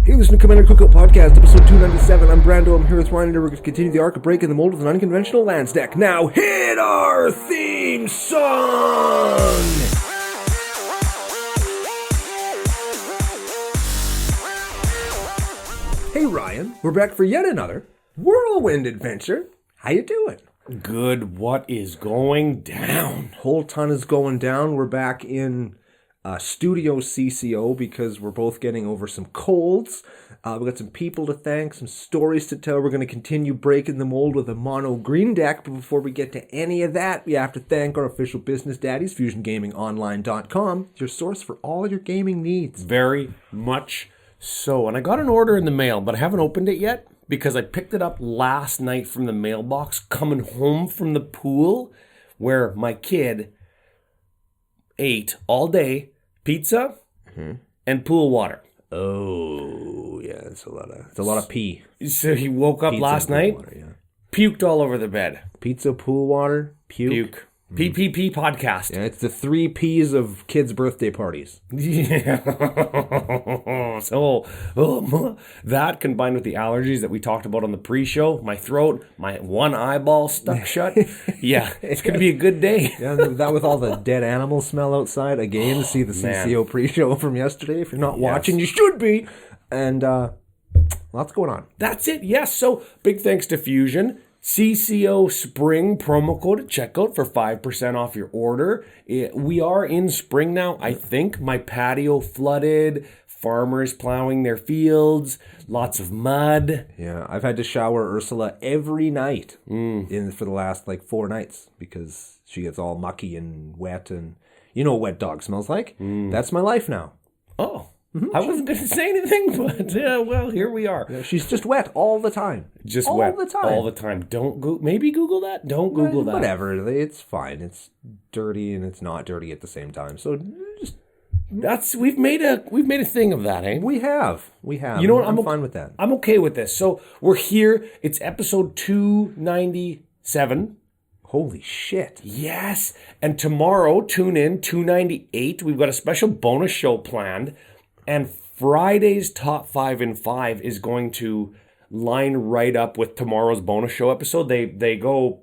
Hey, listen to Commander Cookout Podcast, episode 297. I'm Brando. I'm here with Ryan, and we're going to continue the arc of Breaking the Mold with an unconventional lands deck. Now, hit our theme song! Hey, Ryan. We're back for yet another whirlwind adventure. How you doing? Good. What is going down? Whole ton is going down. We're back in studio CCO because we're both getting over some colds. We've got some people to thank, some stories to tell. We're going to continue breaking the mold with a mono green deck. But before we get to any of that, we have to thank our official business daddies, FusionGamingOnline.com, your source for all your gaming needs. Very much so. And I got an order in the mail, but I haven't opened it yet because I picked it up last night from the mailbox coming home from the pool where my kid ate all day pizza and pool water. Oh, yeah, it's a lot of pee. So he woke up Pizza last and pool night, water, yeah. puked all over the bed. Pizza, pool water, puke. PPP podcast. Yeah, it's the 3 P's of kids' birthday parties. Yeah. So, that combined with the allergies that we talked about on the pre-show, my throat, my one eyeball stuck shut. Yeah, it's going to be a good day. Yeah, that with all the dead animal smell outside. Again, see the CCO pre-show from yesterday. If you're not watching, you should be. And lots going on. That's it. Yes. So, big thanks to Fusion. CCO Spring promo code at checkout for 5% off your order. We are in spring now, I think. My patio flooded, farmers plowing their fields, lots of mud. Yeah, I've had to shower Ursula every night for the last 4 nights because she gets all mucky and wet, and you know what wet dog smells like. That's my life now. Oh. I wasn't going to say anything, but well, here we are. Yeah, she's just wet all the time. Just all wet the time. all the time. Don't maybe Google that. Don't Google that. Whatever. It's fine. It's dirty and it's not dirty at the same time. So just we've made a thing of that, eh? we have. You know what? I'm fine with that. I'm okay with this. So we're here. It's episode 297. Holy shit. Yes. And tomorrow, tune in, 298. We've got a special bonus show planned. And Friday's Top 5 in 5 is going to line right up with tomorrow's bonus show episode. They go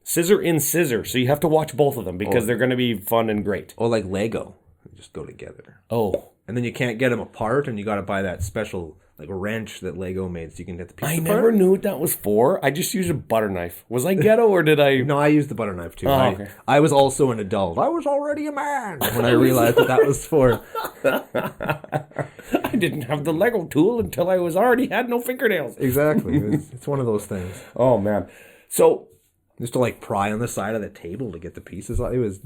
scissor in scissor. So you have to watch both of them because they're going to be fun and great. Or like Lego. They just go together. Oh. And then you can't get them apart, and you got to buy that special wrench that Lego made so you can get the pieces apart. I never knew what that was for. I just used a butter knife. Was I ghetto or did I? No, I used the butter knife too. Oh, okay. I was also an adult. I was already a man when I realized that was for. I didn't have the Lego tool until I already had no fingernails. Exactly. It's one of those things. Oh, man. So. Just to pry on the side of the table to get the pieces. It was.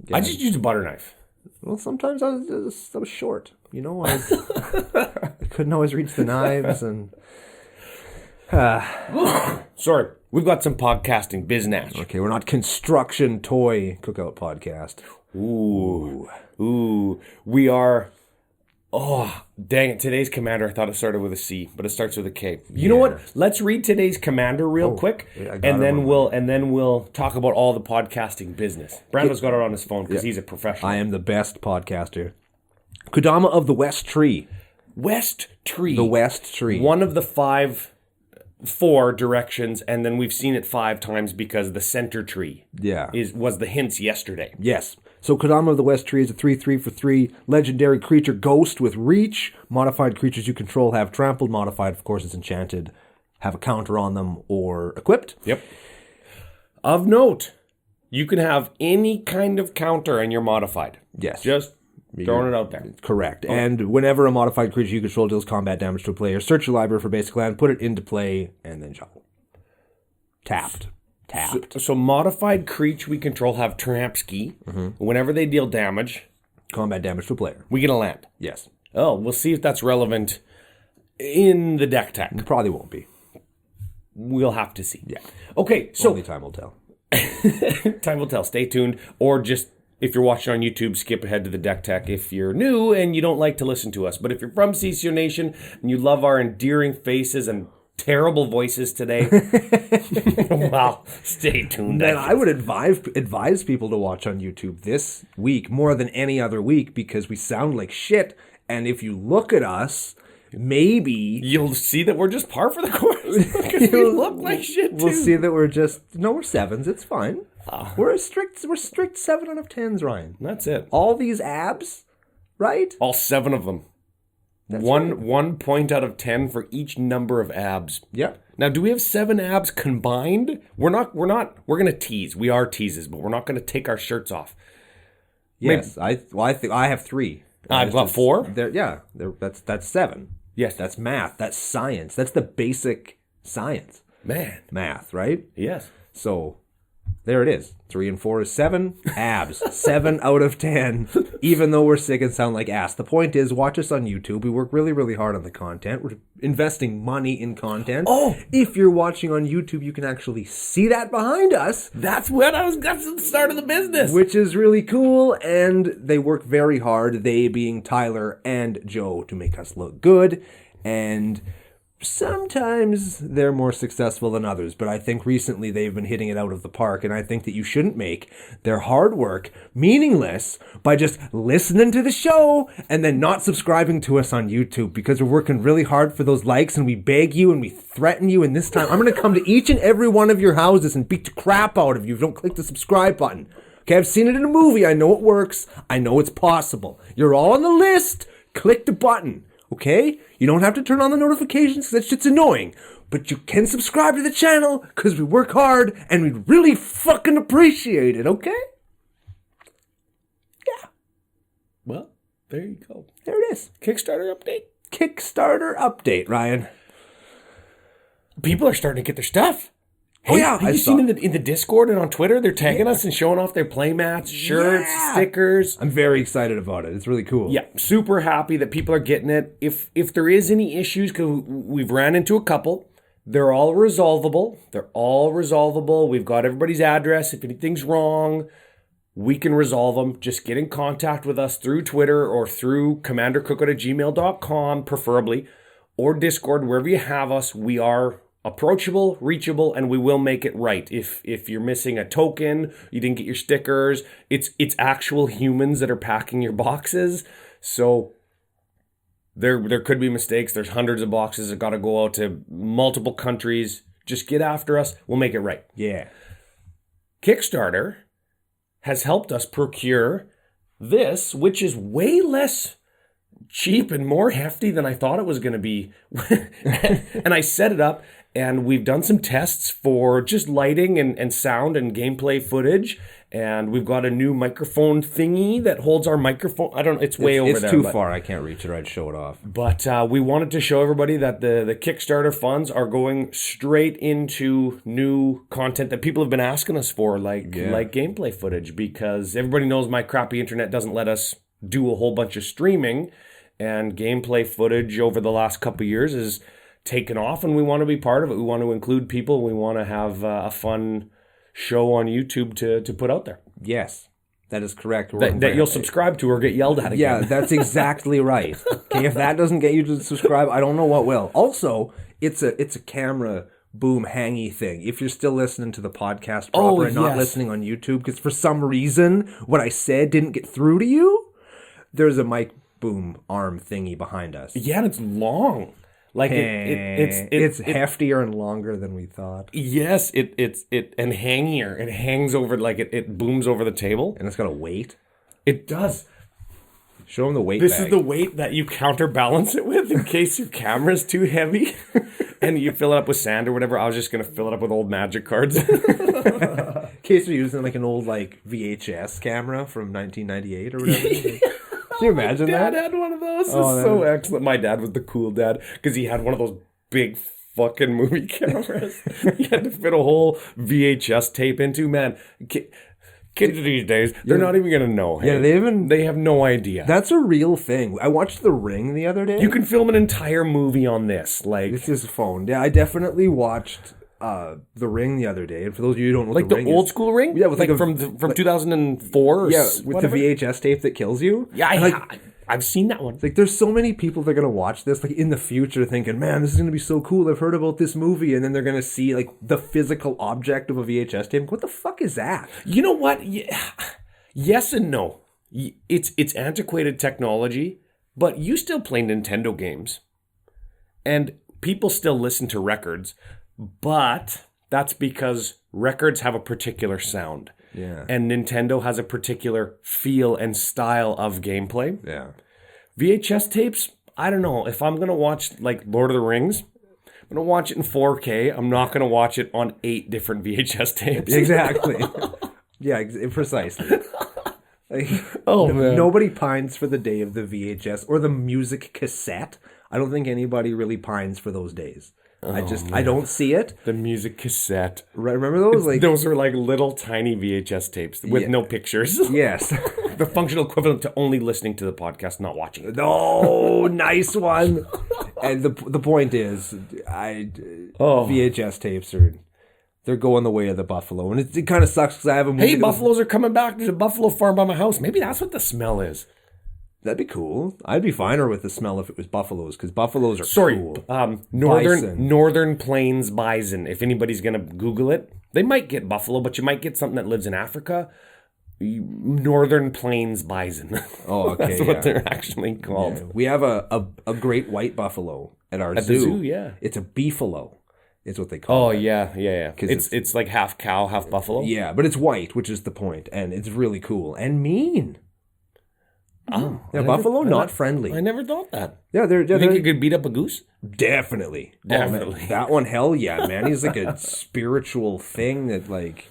Yeah. I just used a butter knife. Well, sometimes I was short. You know, I couldn't always reach the knives and. Sorry, we've got some podcasting business. Okay, we're not construction toy cookout podcast. Ooh, we are. Oh, dang it! Today's commander, I thought it started with a C, but it starts with a K. You know what? Let's read today's commander real quick, and then we'll talk about all the podcasting business. Brando's got it on his phone because he's a professional. I am the best podcaster. Kodama of the West Tree. West Tree. The West Tree. One of the 4 directions, and then we've seen it 5 times because the center tree was the hints yesterday. Yes. So Kodama of the West Tree is a 3/3 for 3 legendary creature ghost with reach. Modified creatures you control have trampled. Modified, of course, is enchanted, have a counter on them, or equipped. Yep. Of note, you can have any kind of counter and you're modified. Yes. Just throwing it out there. Correct. Oh. And whenever a modified creature you control deals combat damage to a player, search your library for basic land, put it into play, and then shuffle. Tapped. So modified creature we control have tramp ski. Whenever they deal damage, combat damage to a player, we get a land. Yes. Oh, we'll see if that's relevant in the Decktech. It probably won't be. We'll have to see. Yeah. Okay, so only time will tell. Time will tell. Stay tuned, or just if you're watching on YouTube, skip ahead to the Decktech if you're new and you don't like to listen to us. But if you're from CCO Nation and you love our endearing faces and terrible voices today. Well, stay tuned. And I would advise people to watch on YouTube this week more than any other week because we sound like shit And if you look at us, maybe You'll see that we're just par for the course. Because we look like shit, too. we'll see that we're 7s. It's fine. We're strict 7 out of 10s, Ryan. That's it. All these abs, right? All 7 of them. That's One right. 1 point out of 10 for each number of abs. Yep. Now, do we have 7 abs combined? We're going to tease. We are teases, but we're not going to take our shirts off. Yes, I think I have 3. I've got 4? That's 7. Yes. That's math. That's science. That's the basic science. Man. Math, right? Yes. So there it is. 3 and 4 is 7. Abs. 7 out of 10. Even though we're sick and sound like ass. The point is, watch us on YouTube. We work really, really hard on the content. We're investing money in content. Oh! If you're watching on YouTube, you can actually see that behind us. That's the start of the business. Which is really cool, and they work very hard, they being Tyler and Joe, to make us look good, and sometimes they're more successful than others, but I think recently they've been hitting it out of the park, and I think that you shouldn't make their hard work meaningless by just listening to the show and then not subscribing to us on YouTube, because we're working really hard for those likes, and we beg you and we threaten you, and this time I'm going to come to each and every one of your houses and beat the crap out of you if you don't click the subscribe button. Okay, I've seen it in a movie. I know it works. I know it's possible. You're all on the list. Click the button. Okay? You don't have to turn on the notifications because that shit's annoying. But you can subscribe to the channel because we work hard and we really fucking appreciate it, okay? Yeah. Well, there you go. There it is. Kickstarter update. Kickstarter update, Ryan. People are starting to get their stuff. Oh, yeah, Have you seen in the Discord and on Twitter? They're tagging us and showing off their playmats, shirts, stickers. I'm very excited about it. It's really cool. Yeah, super happy that people are getting it. If there is any issues, because we've ran into a couple, they're all resolvable. We've got everybody's address. If anything's wrong, we can resolve them. Just get in contact with us through Twitter or through commandercookout@gmail.com, preferably, or Discord, wherever you have us. We are approachable, reachable, and we will make it right. If you're missing a token, you didn't get your stickers, it's actual humans that are packing your boxes. So there could be mistakes. There's hundreds of boxes that got to go out to multiple countries. Just get after us. We'll make it right. Yeah. Kickstarter has helped us procure this, which is way less cheap and more hefty than I thought it was going to be. And I set it up, and we've done some tests for just lighting and sound and gameplay footage. And we've got a new microphone thingy that holds our microphone. I don't know, it's way over there. It's too far. I can't reach it or I'd show it off. But we wanted to show everybody that the Kickstarter funds are going straight into new content that people have been asking us for, like gameplay footage, because everybody knows my crappy internet doesn't let us do a whole bunch of streaming. And gameplay footage over the last couple of years has taken off, and we want to be part of it. We want to include people. We want to have a fun show on YouTube to put out there. Yes, that is correct. That you'll subscribe to or get yelled at again. Yeah, that's exactly right. Okay, if that doesn't get you to subscribe, I don't know what will. Also, it's a camera boom hangy thing. If you're still listening to the podcast proper and not listening on YouTube, because for some reason what I said didn't get through to you, there's a mic boom arm thingy behind us. Yeah, and it's long. Like it's heftier and longer than we thought. Yes, it's and hangier. It hangs over, like it booms over the table, and it's got a weight. It does. Show them the weight. This bag. is the weight that you counterbalance it with in case your camera's too heavy, and you fill it up with sand or whatever. I was just gonna fill it up with old magic cards. In case we're using like an old VHS camera from 1998 or whatever. Can you imagine that? Dad had one of those. It's so excellent. My dad was the cool dad because he had one of those big fucking movie cameras. He had to fit a whole VHS tape into. Man, kids these days, they're not even going to know. Hey? Yeah, they have no idea. That's a real thing. I watched The Ring the other day. You can film an entire movie on this. This is a phone. Yeah, I definitely watched The Ring the other day. And for those of you who don't know what The Ring old school Ring? Yeah, with from 2004 or yeah, with whatever. The VHS tape that kills you. Yeah, I've seen that one. There's so many people that are going to watch this in the future thinking, man, this is going to be so cool. I've heard about this movie. And then they're going to see the physical object of a VHS tape. What the fuck is that? You know what? Yes and no. It's antiquated technology, But you still play Nintendo games. And people still listen to records. But that's because records have a particular sound. Yeah. And Nintendo has a particular feel and style of gameplay. Yeah. VHS tapes, I don't know. If I'm going to watch like Lord of the Rings, I'm going to watch it in 4K. I'm not going to watch it on 8 different VHS tapes. Exactly. Yeah, precisely. Like, man. Nobody pines for the day of the VHS or the music cassette. I don't think anybody really pines for those days. I don't see it. The music cassette. Right, remember those? Like those were like little tiny VHS tapes with no pictures. Yes. The functional equivalent to only listening to the podcast, not watching it. Oh, nice one. And the point is, VHS tapes they're going the way of the buffalo, and it kind of sucks because I have a movie. Hey, buffaloes are coming back. There's a buffalo farm by my house. Maybe that's what the smell is. That'd be cool. I'd be finer with the smell if it was buffaloes, because buffaloes are cool. Northern Plains bison. If anybody's gonna Google it, they might get buffalo, but you might get something that lives in Africa. Northern Plains bison. Oh, okay. That's what they're actually called. Yeah. We have a great white buffalo at our zoo. At the zoo, yeah. It's a beefalo. Is what they call it. Oh, yeah. It's like half cow, half buffalo. Yeah, but it's white, which is the point, and it's really cool and mean. Oh, yeah, buffalo not friendly. I never thought that. Yeah, you think you could beat up a goose? Definitely. Definitely. That one, hell yeah, man. He's like a spiritual thing that like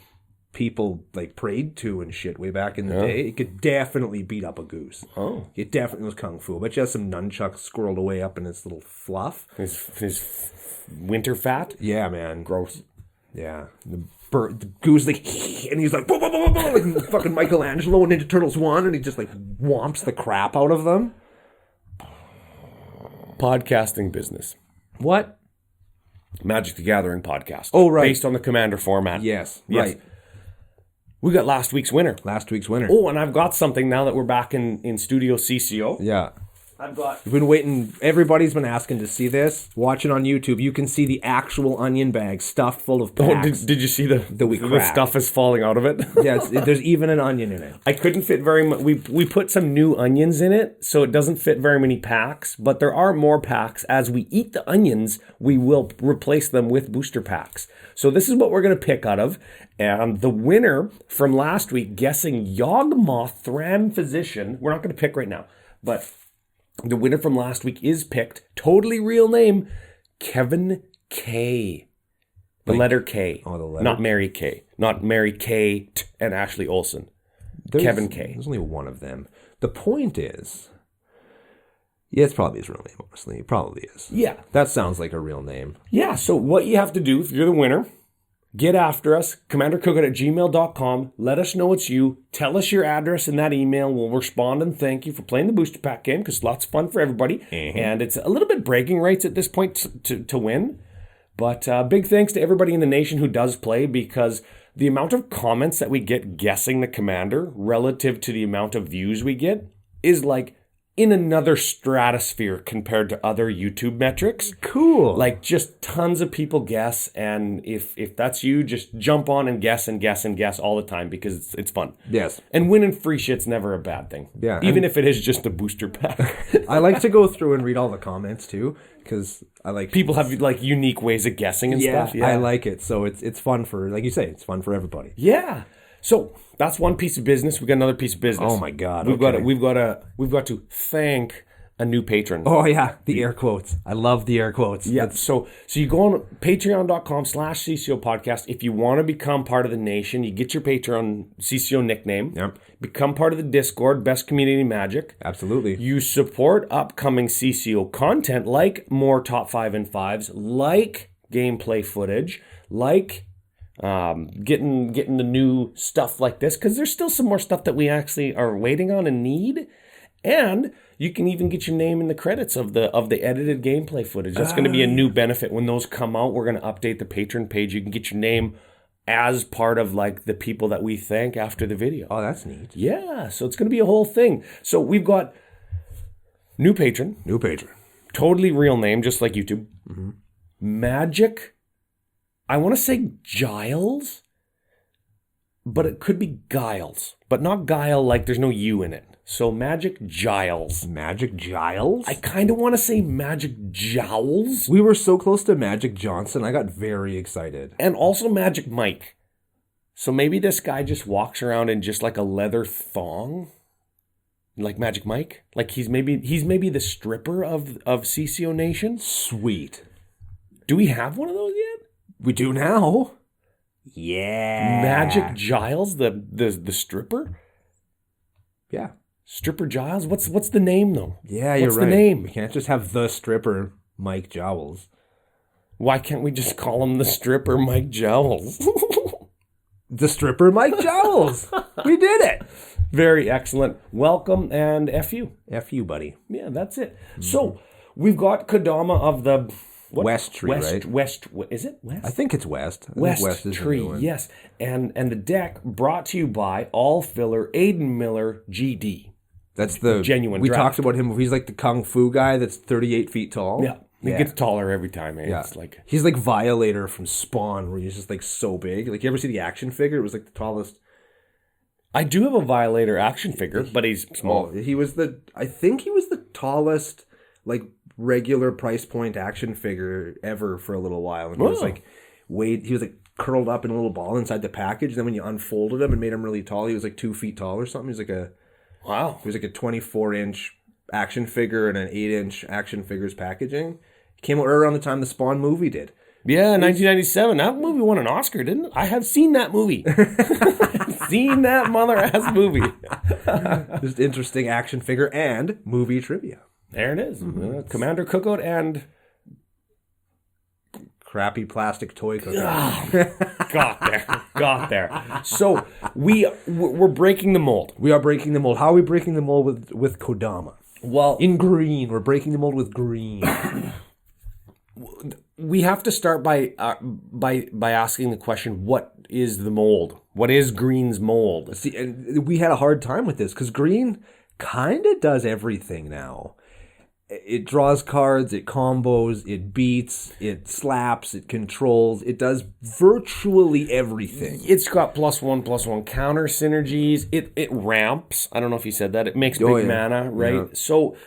people like prayed to and shit way back in the day. It could definitely beat up a goose. Oh. It definitely was kung fu. But you has some nunchucks squirreled away up in his little fluff. His winter fat? Yeah, man. Gross. Yeah. The goose like, and he's like, boom, boom, boom, boom, like fucking Michelangelo in Ninja Turtles 1, and he just like whomps the crap out of them. Podcasting business. What? Magic the Gathering podcast. Oh, right. Based on the Commander format. Yes. Right. We got last week's winner. Oh, and I've got something now that we're back in Studio CCO. Yeah. We've been waiting. Everybody's been asking to see this. Watch it on YouTube. You can see the actual onion bag stuffed full of packs. Oh, did you see the stuff is falling out of it? Yeah, there's even an onion in it. I couldn't fit very much. We put some new onions in it, so it doesn't fit very many packs. But there are more packs. As we eat the onions, we will replace them with booster packs. So this is what we're going to pick out of. And the winner from last week, guessing Yawgmoth Thran Physician, we're not going to pick right now, but the winner from last week is picked. Totally real name, Kevin K. The letter K. Oh, the letter? Not Mary K. Not Mary Kate and Ashley Olsen. Kevin K. There's only one of them. The point is, yeah, it's probably his real name, honestly. It probably is. Yeah. That sounds like a real name. Yeah, so what you have to do, if you're the winner, get after us, commandercookout@gmail.com. Let us know it's you. Tell us your address in that email. We'll respond and thank you for playing the booster pack game because it's lots of fun for everybody. Mm-hmm. And it's a little bit bragging rights at this point to win. But big thanks to everybody in the nation who does play because the amount of comments that we get guessing the commander relative to the amount of views we get is like in another stratosphere compared to other YouTube metrics. Cool. Like just tons of people guess, and if that's you, just jump on and guess all the time because it's fun. Yes. And winning free shit's never a bad thing. Yeah. Even if it is just a booster pack. I like to go through and read all the comments too because I like people have like unique ways of guessing and stuff. Yeah, I like it. So it's fun for, like you say, it's fun for everybody. Yeah. So that's one piece of business. We got another piece of business. Oh my God! We've got to thank a new patron. Oh yeah, the air quotes. I love the air quotes. Yeah. So you go on patreon.com/CCO Podcast. If you want to become part of the nation, you get your Patreon CCO nickname. Yep. Become part of the Discord, Best Community Magic. Absolutely. You support upcoming CCO content like more top 5 and 5s, like gameplay footage, like getting the new stuff like this, because there's still some more stuff that we actually are waiting on and need. And you can even get your name in the credits of the edited gameplay footage. That's going to be a new benefit. When those come out, we're going to update the patron page. You can get your name as part of like the people that we thank after the video. Oh, that's neat. Yeah, so it's going to be a whole thing. So we've got new patron. Totally real name, just like YouTube. Mm-hmm. Magic. I want to say Giles, but it could be Giles, but not Guile like there's no U in it. So Magic Giles. Magic Giles? I kind of want to say Magic Jowls. We were so close to Magic Johnson. I got very excited. And also Magic Mike. So maybe this guy just walks around in just like a leather thong, like Magic Mike. Like he's maybe the stripper of CCO Nation. Sweet. Do we have one of those yet? We do now. Yeah. Magic Giles, the stripper. Yeah. Stripper Giles. What's the name though? Yeah, you're right. What's the name? We can't just have the stripper Mike Jowls. Why can't we just call him the stripper Mike Jowls? The stripper Mike Jowls. We did it. Very excellent. Welcome and F you. F you, buddy. Yeah, that's it. So we've got Kodama of the West Tree, right? West, is it West? I think it's West. West is Tree, yes. And the deck brought to you by All Filler Aiden Miller GD. That's the genuine We draft. talked about him. He's like the kung fu guy that's 38 feet tall. Yeah. He gets taller every time, eh? Yeah. It's like He's like Violator from Spawn, where he's just like so big. Like, you ever see the action figure? It was like the tallest. I do have a Violator action figure, but he's small. I think he was the tallest, like, regular price point action figure ever for a little while. And he was like, he was like curled up in a little ball inside the package. And then when you unfolded him and made him really tall, he was like 2 feet tall or something. He was like a 24-inch action figure and an 8-inch action figures packaging. It came out right around the time the Spawn movie did. Yeah, 1997. That movie won an Oscar, didn't it? I have seen that movie. Seen that mother-ass movie. Just interesting action figure and movie trivia. There it is. Commander Cookout and... Crappy plastic toy cooker. Got there. So we're breaking the mold. We are breaking the mold. How are we breaking the mold with Kodama? Well, in green. We're breaking the mold with green. We have to start by asking the question: what is the mold? What is green's mold? See, and we had a hard time with this because green kind of does everything now. It draws cards, it combos, it beats, it slaps, it controls. It does virtually everything. It's got +1/+1 counter synergies. It ramps. I don't know if you said that. It makes big mana, right? Yeah. So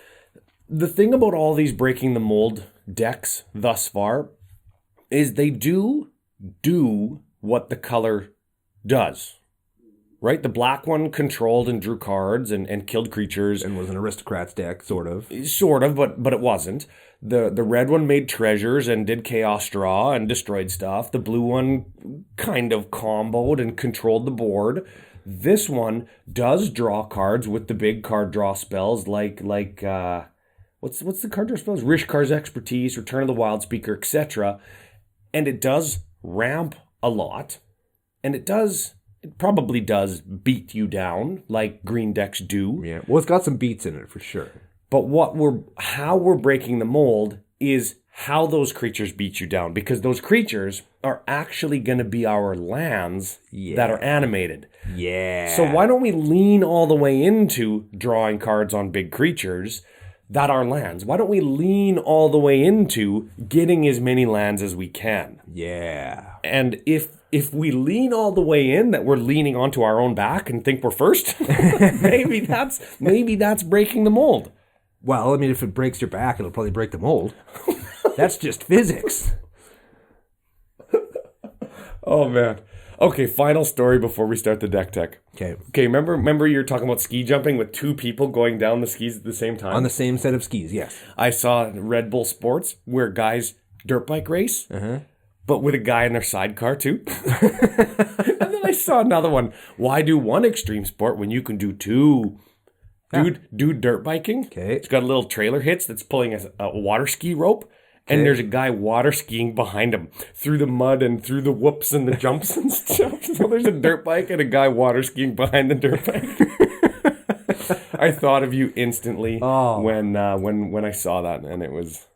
the thing about all these breaking the mold decks thus far is they do what the color does. Right? The black one controlled and drew cards and killed creatures. And was an aristocrat's deck, sort of. Sort of, but it wasn't. The red one made treasures and did chaos draw and destroyed stuff. The blue one kind of comboed and controlled the board. This one does draw cards with the big card draw spells like what's the card draw spells? Rishkar's Expertise, Return of the Wild Speaker, etc. And it does ramp a lot. And it probably does beat you down like green decks do. Yeah. Well, it's got some beats in it for sure. But how we're breaking the mold is how those creatures beat you down, because those creatures are actually going to be our lands that are animated. Yeah. So why don't we lean all the way into drawing cards on big creatures that are lands? Why don't we lean all the way into getting as many lands as we can? Yeah. And if we lean all the way in that we're leaning onto our own back and think we're first, maybe that's breaking the mold. Well, I mean, if it breaks your back, it'll probably break the mold. That's just physics. Oh, man. Okay, final story before we start the deck tech. Okay, remember you were talking about ski jumping with two people going down the skis at the same time? On the same set of skis, yes. I saw Red Bull Sports where guys dirt bike race, but with a guy in their sidecar too. And then I saw another one. Why do one extreme sport when you can do two? Dude dirt biking. Okay. It's got a little trailer hitch that's pulling a water ski rope. And there's a guy water skiing behind him through the mud and through the whoops and the jumps and stuff. So there's a dirt bike and a guy water skiing behind the dirt bike. I thought of you instantly when I saw that, and it was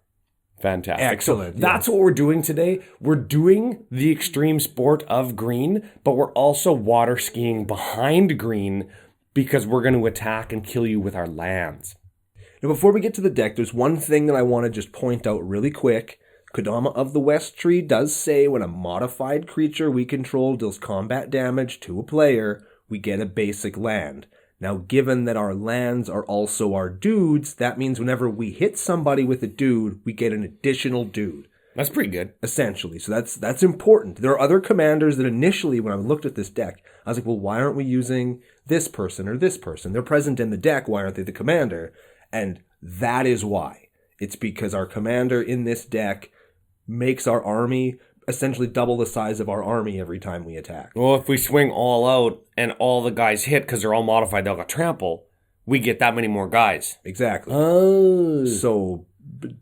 fantastic. Excellent. So that's what we're doing today. We're doing the extreme sport of green, but we're also water skiing behind green because we're going to attack and kill you with our lands. Now, before we get to the deck, there's one thing that I want to just point out really quick. Kodama of the West Tree does say when a modified creature we control deals combat damage to a player, we get a basic land. Now, given that our lands are also our dudes, that means whenever we hit somebody with a dude, we get an additional dude. That's pretty good. Essentially. So that's important. There are other commanders that initially, when I looked at this deck, I was like, well, why aren't we using this person or this person? They're present in the deck. Why aren't they the commander? And that is why. It's because our commander in this deck makes our army essentially double the size of our army every time we attack. Well, if we swing all out and all the guys hit because they're all modified, they'll got trample, we get that many more guys. Exactly. Oh. So,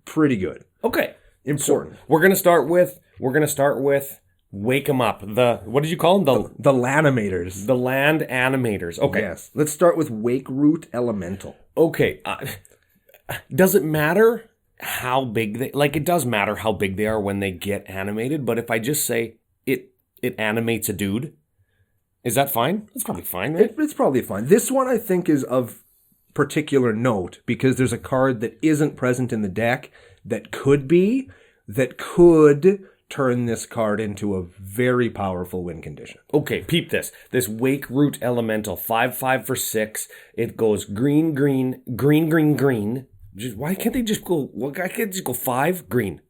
pretty good. Okay. Important. So we're gonna start with wake 'em up. What did you call them? The Lanimators. The land animators. Okay. Yes. Let's start with Wake Root Elemental. Okay. Does it matter how big it does matter how big they are when they get animated, but if I just say it animates a dude, is that fine? It's probably fine, right? It's probably fine. This one I think is of particular note because there's a card that isn't present in the deck that could turn this card into a very powerful win condition. Okay, peep this. This Wake Root Elemental, 5/5 for 6. It goes green, green, green, green, green. Why can't they just go? Why can't they just go 5 green?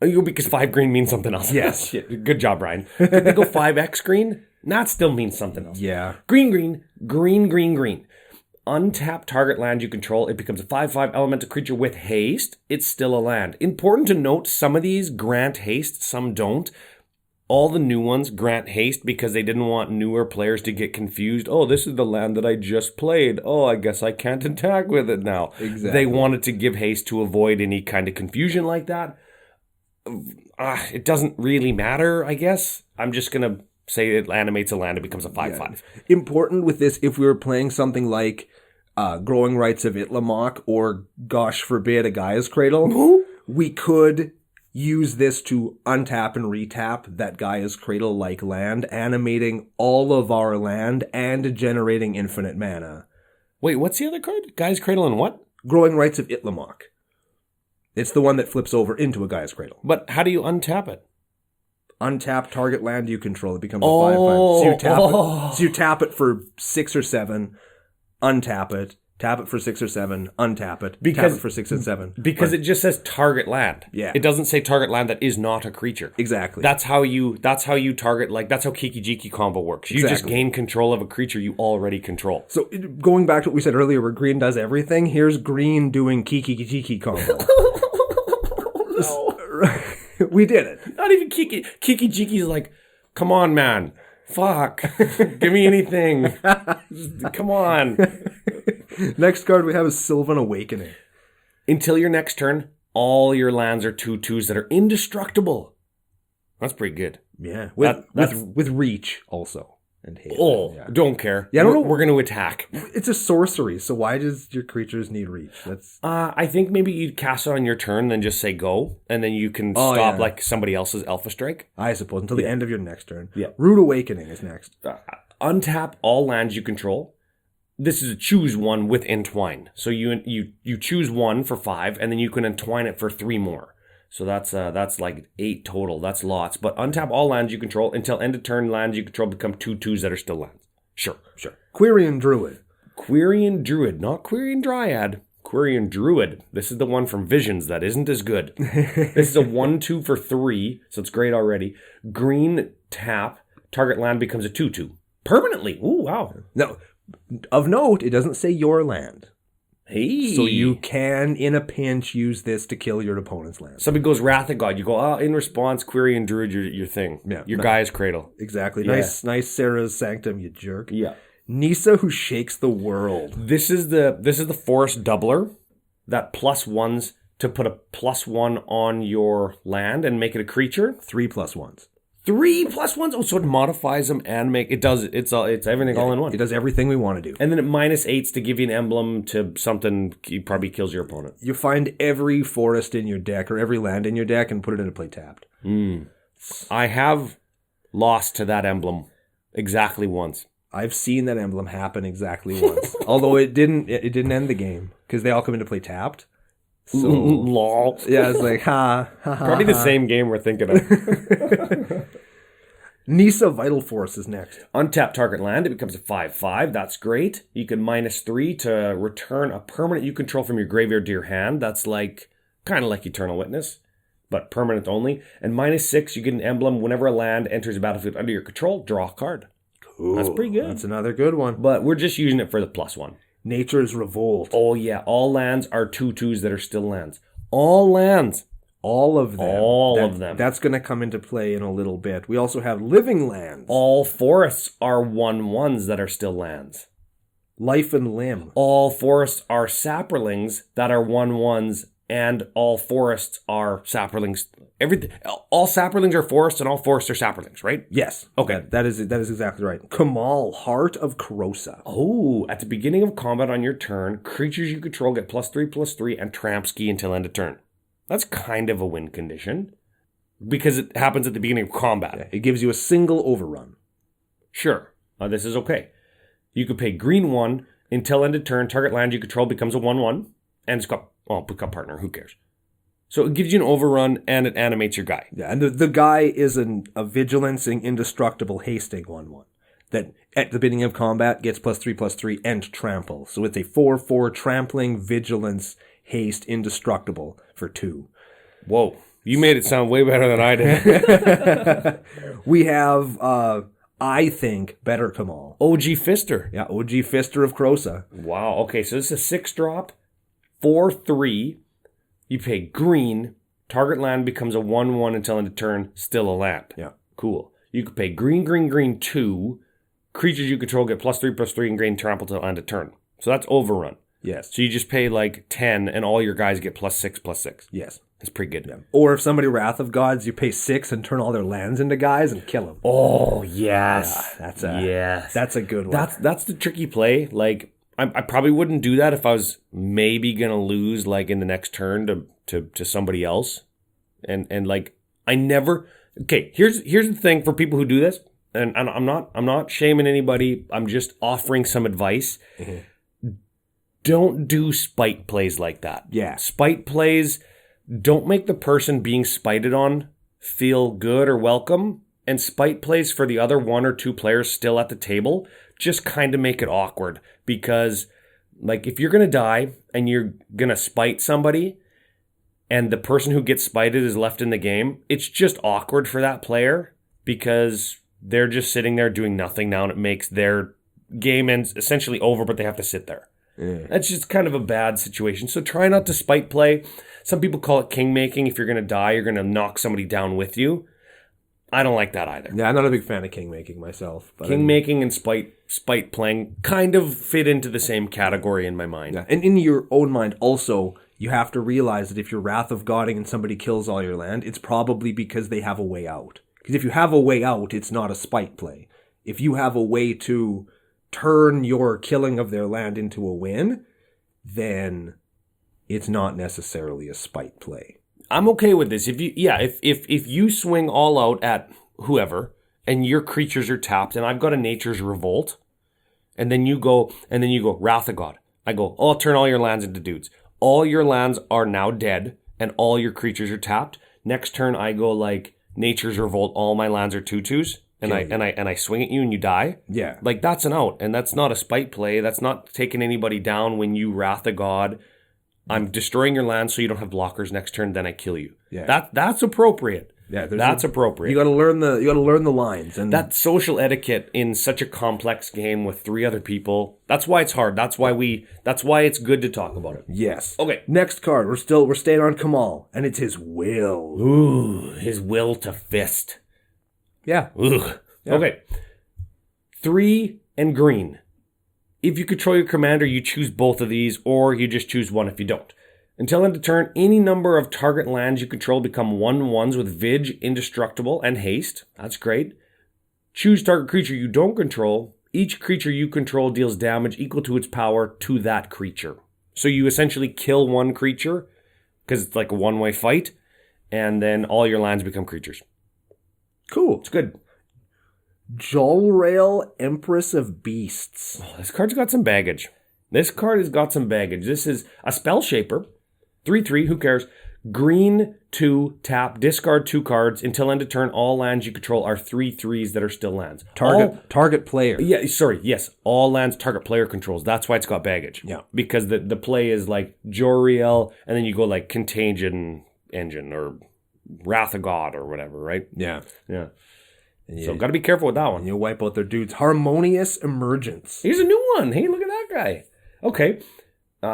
Oh, because 5 green means something else. Yes. Shit. Good job, Ryan. Can they go 5x green? That still means something else. Yeah. Green, green, green, green, green. Untap target land you control. It becomes a 5/5 elemental creature with haste. It's still a land. Important to note, some of these grant haste, some don't. All the new ones grant haste because they didn't want newer players to get confused. Oh, this is the land that I just played. Oh, I guess I can't attack with it now. Exactly. They wanted to give haste to avoid any kind of confusion like that. It doesn't really matter, I guess. I'm just going to say it animates a land. It becomes a 5/5. Yeah. Important with this, if we were playing something like Growing Rights of Itlamok or, gosh forbid, a Gaia's Cradle, we could use this to untap and retap that Gaia's Cradle-like land, animating all of our land and generating infinite mana. Wait, what's the other card? Gaia's Cradle and what? Growing Rights of Itlamok. It's the one that flips over into a Gaia's Cradle. But how do you untap it? Untap target land you control. It becomes a 5/5. So you tap it for 6 or 7, untap it, tap it for 6 or 7, untap it, tap it for 6 and 7. Because it just says target land. Yeah. It doesn't say target land that is not a creature. Exactly. That's how you target, that's how Kiki Jiki combo works. You just gain control of a creature you already control. So going back to what we said earlier where green does everything, here's green doing Kiki Jiki combo. We did it. Not even Kiki. Kiki Jiki's like, come on, man. Fuck. Give me anything. Come on. Next card we have is Sylvan Awakening. Until your next turn, all your lands are 2/2s that are indestructible. That's pretty good. Yeah. With reach also. And haste. Oh, yeah. Don't care. Yeah, I don't know. We're going to attack. It's a sorcery, so why does your creatures need reach? That's I think maybe you'd cast it on your turn, then just say go, and then you can stop like somebody else's Alpha Strike. I suppose, until the end of your next turn. Yeah. Root Awakening is next. Untap all lands you control. This is a choose one with entwine. So you choose one for 5, and then you can entwine it for 3 more. So that's like 8 total. That's lots. But untap all lands you control until end of turn. Lands you control become 2/2s that are still lands. Sure. Quirion Druid. Quirion Druid, not Quirion Dryad. Quirion Druid. This is the one from Visions that isn't as good. This is a 1/2 for 3, so it's great already. Green tap. Target land becomes a 2/2 permanently. Ooh, wow. Now, of note, it doesn't say your land. Hey. So you can, in a pinch, use this to kill your opponent's land. Somebody goes Wrath of God. You go, in response, Quirion Druid, your thing. Yeah. Your Gaia's Cradle. Exactly. Yeah. Nice Sarah's Sanctum, you jerk. Yeah. Nisa Who Shakes the World. This is the forest doubler that +1s to put a +1 on your land and make it a creature. 3 +1s. 3 +1s. Oh, so it modifies them and it's everything all in one. It does everything we want to do. And then it -8s to give you an emblem to something. He probably kills your opponent. You find every forest in your deck or every land in your deck and put it into play tapped. I have lost to that emblem exactly once. I've seen that emblem happen exactly once. Although it didn't end the game because they all come into play tapped. So lol. Yeah, it's like ha. Probably the same game we're thinking of. Nisa Vital Force is next. Untap target land, it becomes a 5/5. That's great. You can -3 to return a permanent you control from your graveyard to your hand. That's like kind of like Eternal Witness, but permanent only. And -6, you get an emblem whenever a land enters the battlefield under your control, draw a card. Cool. That's pretty good. That's another good one. But we're just using it for the +1. Nature's Revolt. Oh yeah, all lands are 2/2s that are still lands. All lands. All of them. All of them. That's going to come into play in a little bit. We also have Living Lands. All forests are 1/1s that are still lands. Life and Limb. All forests are saplings that are 1/1s, and all forests are saplings. Everything. All saplings are forests, and all forests are saplings, right? Yes. Okay. That is exactly right. Kamal, Heart of Krosa. Oh, at the beginning of combat on your turn, creatures you control get +3/+3 and tramp ski until end of turn. That's kind of a win condition because it happens at the beginning of combat. Yeah, it gives you a single overrun. Sure, this is okay. You could pay green 1 until end of turn. Target land you control becomes a 1/1, and it's got pickup partner. Who cares? So it gives you an overrun and it animates your guy. Yeah, and the guy is a vigilancing, indestructible, hasting 1/1 that at the beginning of combat gets +3/+3 and trample. So it's a 4/4 trampling, vigilance, haste, indestructible for 2. Whoa, you made it sound way better than I did. We have, I think, better Kamal. OG Fister. Yeah, OG Fister of Krosa. Wow, okay, so this is a 6-drop, 4/3. You pay green, target land becomes a 1/1 until end of turn, still a land. Yeah. Cool. You could pay green 2. Creatures you control get +3/+3 and green trample till end of turn. So that's overrun. Yes. So you just pay like 10 and all your guys get +6/+6. Yes. That's pretty good. Yeah. Or if somebody Wrath of Gods, you pay 6 and turn all their lands into guys and kill them. Oh, yes. Yeah, that's a good one. That's the tricky play. Like, I probably wouldn't do that if I was maybe going to lose like in the next turn to somebody else. And like, I never... Okay, here's the thing for people who do this. And I'm not shaming anybody. I'm just offering some advice. Mm-hmm. Don't do spite plays like that. Yeah. Spite plays don't make the person being spited on feel good or welcome. And spite plays for the other 1 or 2 players still at the table just kind of make it awkward. Because, like, if you're going to die and you're going to spite somebody and the person who gets spited is left in the game, it's just awkward for that player because they're just sitting there doing nothing now and it makes their game ends essentially over, but they have to sit there. Yeah. That's just kind of a bad situation. So try not to spite play. Some people call it king making. If you're going to die, you're going to knock somebody down with you. I don't like that either. Yeah, I'm not a big fan of king making myself. But king making and spite playing kind of fit into the same category in my mind. Yeah. And in your own mind also, you have to realize that if you're Wrath of Godding and somebody kills all your land, it's probably because they have a way out. Because if you have a way out, it's not a spite play. If you have a way to turn your killing of their land into a win, then it's not necessarily a spite play. I'm okay with this. If you swing all out at whoever and your creatures are tapped and I've got a Nature's Revolt and then you go Wrath of God. I go, I'll turn all your lands into dudes. All your lands are now dead and all your creatures are tapped. Next turn I go like Nature's Revolt, all my lands are 2/2s. And I swing at you and you die. Yeah. Like that's an out. And that's not a spite play. That's not taking anybody down when you Wrath of God. I'm destroying your land so you don't have blockers next turn, then I kill you. Yeah. That's appropriate. Yeah, that's appropriate. You gotta learn the lines. And that's social etiquette in such a complex game with 3 other people. That's why it's hard. That's why it's good to talk about it. Yes. Okay. Next card. We're staying on Kamal, and it's his will. Ooh, his will to fist. Yeah. Ooh. Yeah. Okay. 3 and green. If you control your commander, you choose both of these, or you just choose one if you don't. Until end of turn, any number of target lands you control become 1/1s with Vig, Indestructible, and Haste. That's great. Choose target creature you don't control. Each creature you control deals damage equal to its power to that creature. So you essentially kill one creature, because it's like a one-way fight, and then all your lands become creatures. Cool. It's good. Jolrael, Empress of Beasts. Oh, this card's got some baggage. This card has got some baggage. This is a Spell Shaper. 3/3, who cares? green 2, tap, discard 2 cards. Until end of turn, all lands you control are 3/3s that are still lands. Target player. Yeah, sorry, yes. All lands target player controls. That's why it's got baggage. Yeah. Because the play is like Joriel, and then you go like Contagion Engine or Wrath of God or whatever, right? Yeah. Yeah. So got to be careful with that one. You wipe out their dudes. Harmonious Emergence. Here's a new one. Hey, look at that guy. Okay.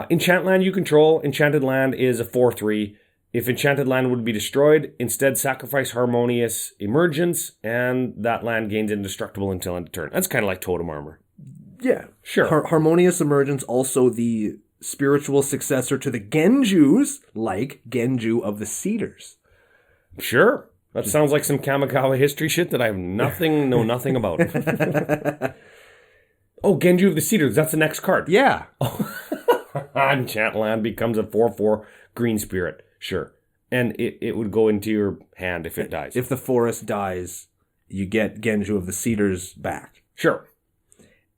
Enchant land you control. Enchanted land is a 4/3. If enchanted land would be destroyed, instead sacrifice Harmonious Emergence, and that land gains indestructible until end of turn. That's kind of like Totem Armor. Yeah. Sure. Harmonious Emergence, also the spiritual successor to the Genjus, like Genju of the Cedars. Sure. That sounds like some Kamikawa history shit that I have know nothing about. Oh, Genju of the Cedars. That's the next card. Yeah. Enchant land becomes a 4/4 green spirit. Sure. And it would go into your hand if it dies. If the forest dies, you get Genju of the Cedars back. Sure.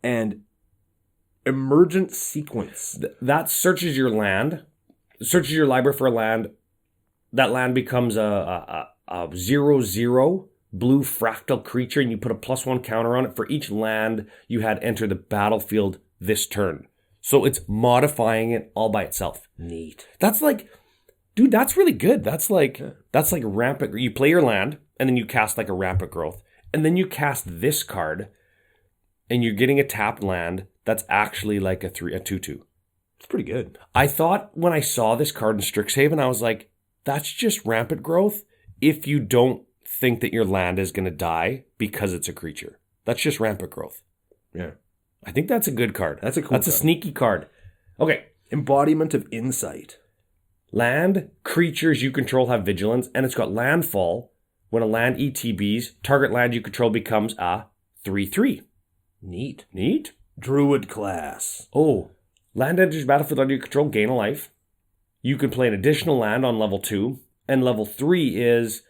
And Emergent Sequence. That searches your land, searches your library for a land. That land becomes a 0/0 blue fractal creature, and you put a +1 counter on it for each land you had enter the battlefield this turn. So it's modifying it all by itself. Neat. That's like, dude, that's really good. That's like rampant. You play your land, and then you cast like a rampant growth, and then you cast this card, and you're getting a tapped land that's actually like a 2/2. It's pretty good. I thought when I saw this card in Strixhaven, I was like, that's just rampant growth if you don't think that your land is going to die because it's a creature. That's just rampant growth. Yeah. I think that's a good card. That's a cool That's card. a sneaky card. Okay. Embodiment of Insight. Land, creatures you control have vigilance, and it's got landfall. When a land ETBs, target land you control becomes a 3/3. Neat. Neat. Druid class. Oh, land enters battlefield under your control, gain a life. You can play an additional land on level 2, and level 3 is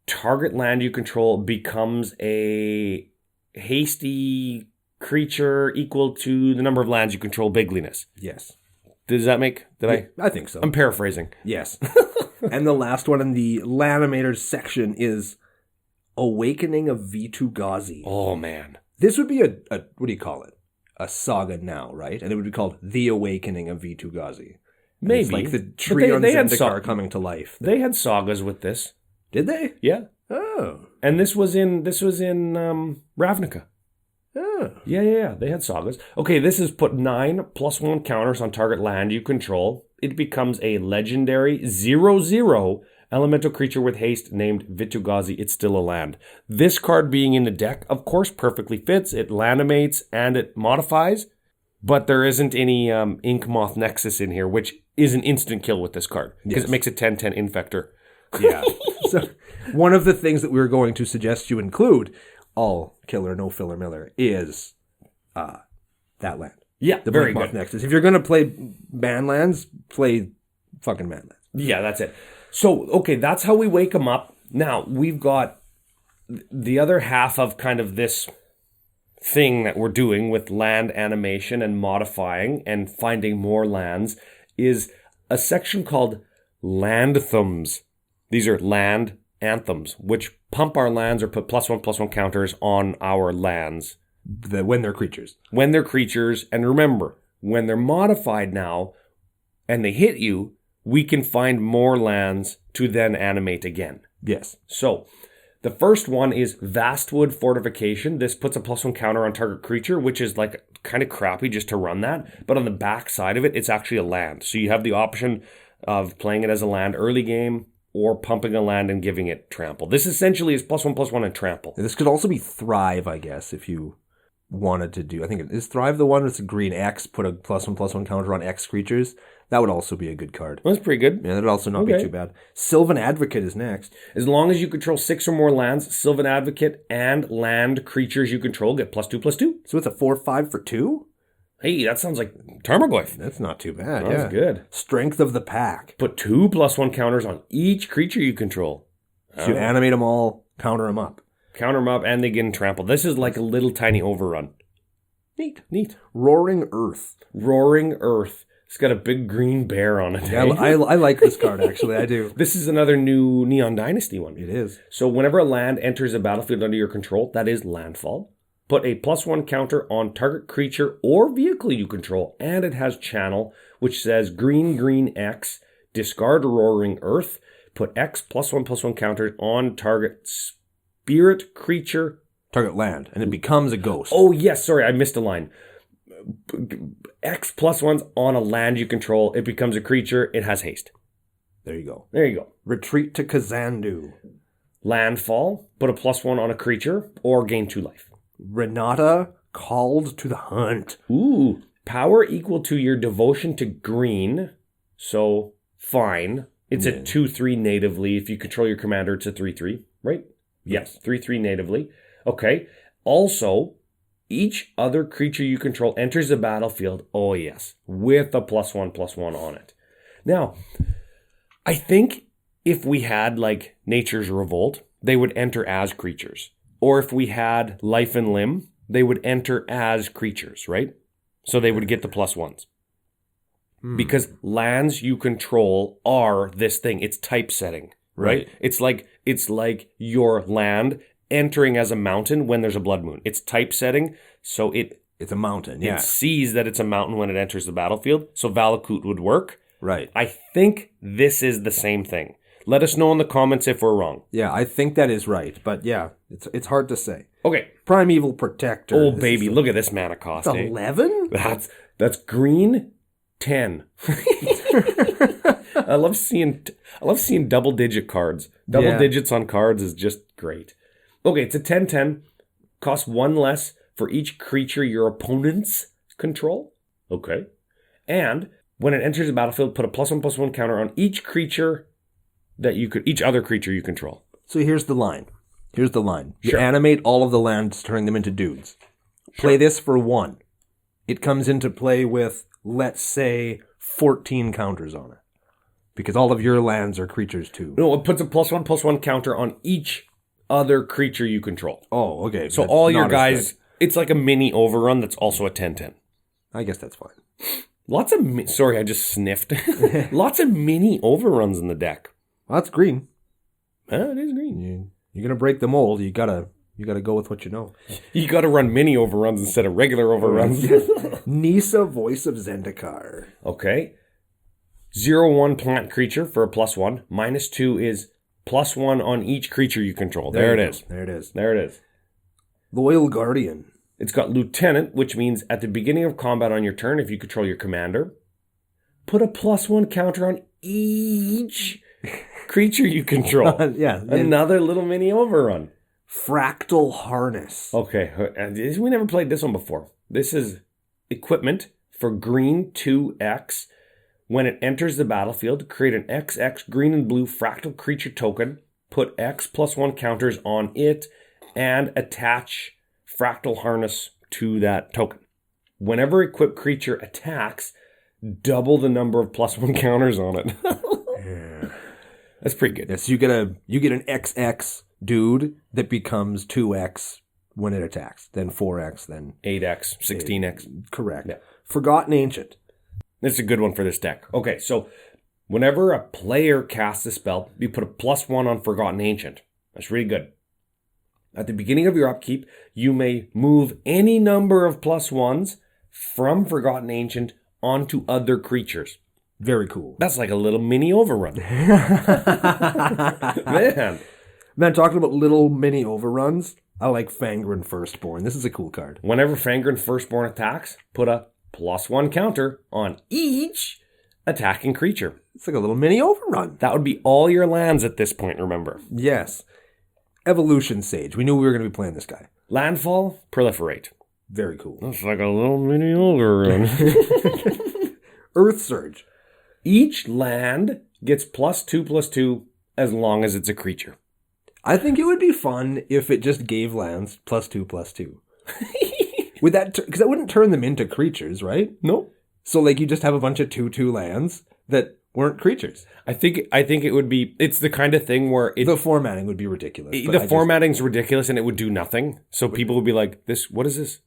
target land you control becomes a hasty creature equal to the number of lands you control, bigliness. Yes. Does that make... I think so. I'm paraphrasing. Yes. And the last one in the Lanimators section is Awakening of Vitu-Ghazi. Oh, man. This would be a what do you call it? A saga now, right? And it would be called The Awakening of Vitu-Ghazi. Maybe. It's like the tree on Zendikar coming to life. They had sagas with this. Did they? Yeah. Oh. And this was in Ravnica. Oh. Yeah. They had sagas. Okay, this is put 9 +1 counters on target land you control. It becomes a legendary 0/0 elemental creature with haste named Vitu-Ghazi. It's still a land. This card being in the deck, of course, perfectly fits. It lanimates and it modifies, but there isn't any Inkmoth Nexus in here, which is an instant kill with this card because it makes a 10/10 Infector. Yeah. So one of the things that we were going to suggest you include, all killer, no filler Miller, is that land. Yeah, The very Inkmoth good. Nexus. If you're going to play manlands, play fucking manlands. Yeah, that's it. So, okay, that's how we wake them up. Now, we've got the other half of kind of this thing that we're doing with land animation and modifying and finding more lands is a section called Landthems. These are land anthems, which pump our lands or put +1/+1 counters on our lands. When they're creatures. When they're creatures, and remember, when they're modified now and they hit you, we can find more lands to then animate again. Yes. So, the first one is Vastwood Fortification. This puts a +1 counter on target creature, which is like kind of crappy just to run that. But on the back side of it, it's actually a land. So you have the option of playing it as a land early game or pumping a land and giving it trample. This essentially is +1/+1 and trample. This could also be Thrive, I guess, if you wanted to do. I think is Thrive the one that's a green X, put a +1/+1 counter on X creatures. That would also be a good card. That's pretty good. Yeah, that would also not be too bad. Sylvan Advocate is next. As long as you control 6 or more lands, Sylvan Advocate and land creatures you control get +2/+2. So it's a 4/5 for 2? Hey, that sounds like Tarmogoyf. That's not too bad. That's good. Strength of the Pack. Put 2 +1 counters on each creature you control. So you animate them all, counter them up. Counter them up, and they get trampled. This is like a little tiny overrun. Neat. Roaring Earth. Roaring Earth. It's got a big green bear on it. Yeah, I like this card, actually. I do. This is another new Neon Dynasty one. It is. So whenever a land enters a battlefield under your control, that is landfall. Put a +1 counter on target creature or vehicle you control, and it has channel, which says green X, discard Roaring Earth, put X +1/+1 counter on target spirit creature. Target land, and it becomes a ghost. Oh, yes, sorry, I missed a line. X +1's on a land you control, it becomes a creature, it has haste. There you go. There you go. Retreat to Kazandu. Landfall, put a +1 on a creature, or gain 2 life. Renata called to the hunt. Ooh, power equal to your devotion to green. So, fine. It's a 2/3 natively. If you control your commander, it's a 3/3, right? Yes, 3/3 natively. Okay. Also, each other creature you control enters the battlefield, oh yes, with a +1/+1 on it. Now, I think if we had like Nature's Revolt, they would enter as creatures. Or if we had Life and Limb, they would enter as creatures, right? So they would get the +1s. Because lands you control are this thing. It's typesetting, right? It's like your land entering as a mountain when there's a blood moon. It's typesetting, so it's a mountain. Yeah. It sees that it's a mountain when it enters the battlefield. So Valakut would work. Right. I think this is the same thing. Let us know in the comments if we're wrong. Yeah, I think that is right. But yeah, it's hard to say. Okay. Primeval Protector. Oh, baby, look at this mana cost. 11? That's green 10. I love seeing double-digit cards. Double digits on cards is just great. Okay, it's a 10/10. Costs 1 less for each creature your opponents control. Okay. And when it enters the battlefield, put a +1/+1 counter on each creature each other creature you control. So here's the line. You Sure. animate all of the lands, turning them into dudes. Play this for 1. It comes into play with, let's say, 14 counters on it. Because all of your lands are creatures too. No, it puts a +1/+1 counter on each other creature you control. Oh, okay. So That's all your not as guys, good. it's like a mini overrun that's also a 10/10. I guess that's fine. Lots of, sorry, I just sniffed. Lots of mini overruns in the deck. Well, that's green. It is green. You're gonna break the mold. You gotta go with what you know. You got to run mini overruns instead of regular overruns. Nisa, Voice of Zendikar. Okay. 0/1 plant creature for a +1. -2 is +1 on each creature you control. There it is. There it is. Loyal Guardian. It's got Lieutenant, which means at the beginning of combat on your turn, if you control your commander, put a +1 counter on each creature you control. Another little mini overrun. Fractal Harness. Okay, we never played this one before. This is equipment for green 2X. When it enters the battlefield, create an XX green and blue fractal creature token, put X +1 counters on it, and attach Fractal Harness to that token. Whenever equipped creature attacks, double the number of +1 counters on it. That's pretty good. Yes, you get an XX dude that becomes 2X when it attacks, then 4X, then 8X, 16X. Correct. Yeah. Forgotten Ancient. This is a good one for this deck. Okay, so whenever a player casts a spell, you put a +1 on Forgotten Ancient. That's really good. At the beginning of your upkeep, you may move any number of +1s from Forgotten Ancient onto other creatures. Very cool. That's like a little mini overrun. Man, talking about little mini overruns, I like Fangren Firstborn. This is a cool card. Whenever Fangren Firstborn attacks, put a +1 counter on each attacking creature. It's like a little mini overrun. That would be all your lands at this point, remember. Yes. Evolution Sage. We knew we were going to be playing this guy. Landfall, proliferate. Very cool. That's like a little mini overrun. Earth Surge. Each land gets +2/+2 as long as it's a creature. I think it would be fun if it just gave lands +2/+2. Would that, because that wouldn't turn them into creatures, right? Nope. So like you just have a bunch of 2/2 lands that weren't creatures. I think it would be, it's the kind of thing where the formatting would be ridiculous. The formatting's ridiculous and it would do nothing. So people would be like, what is this?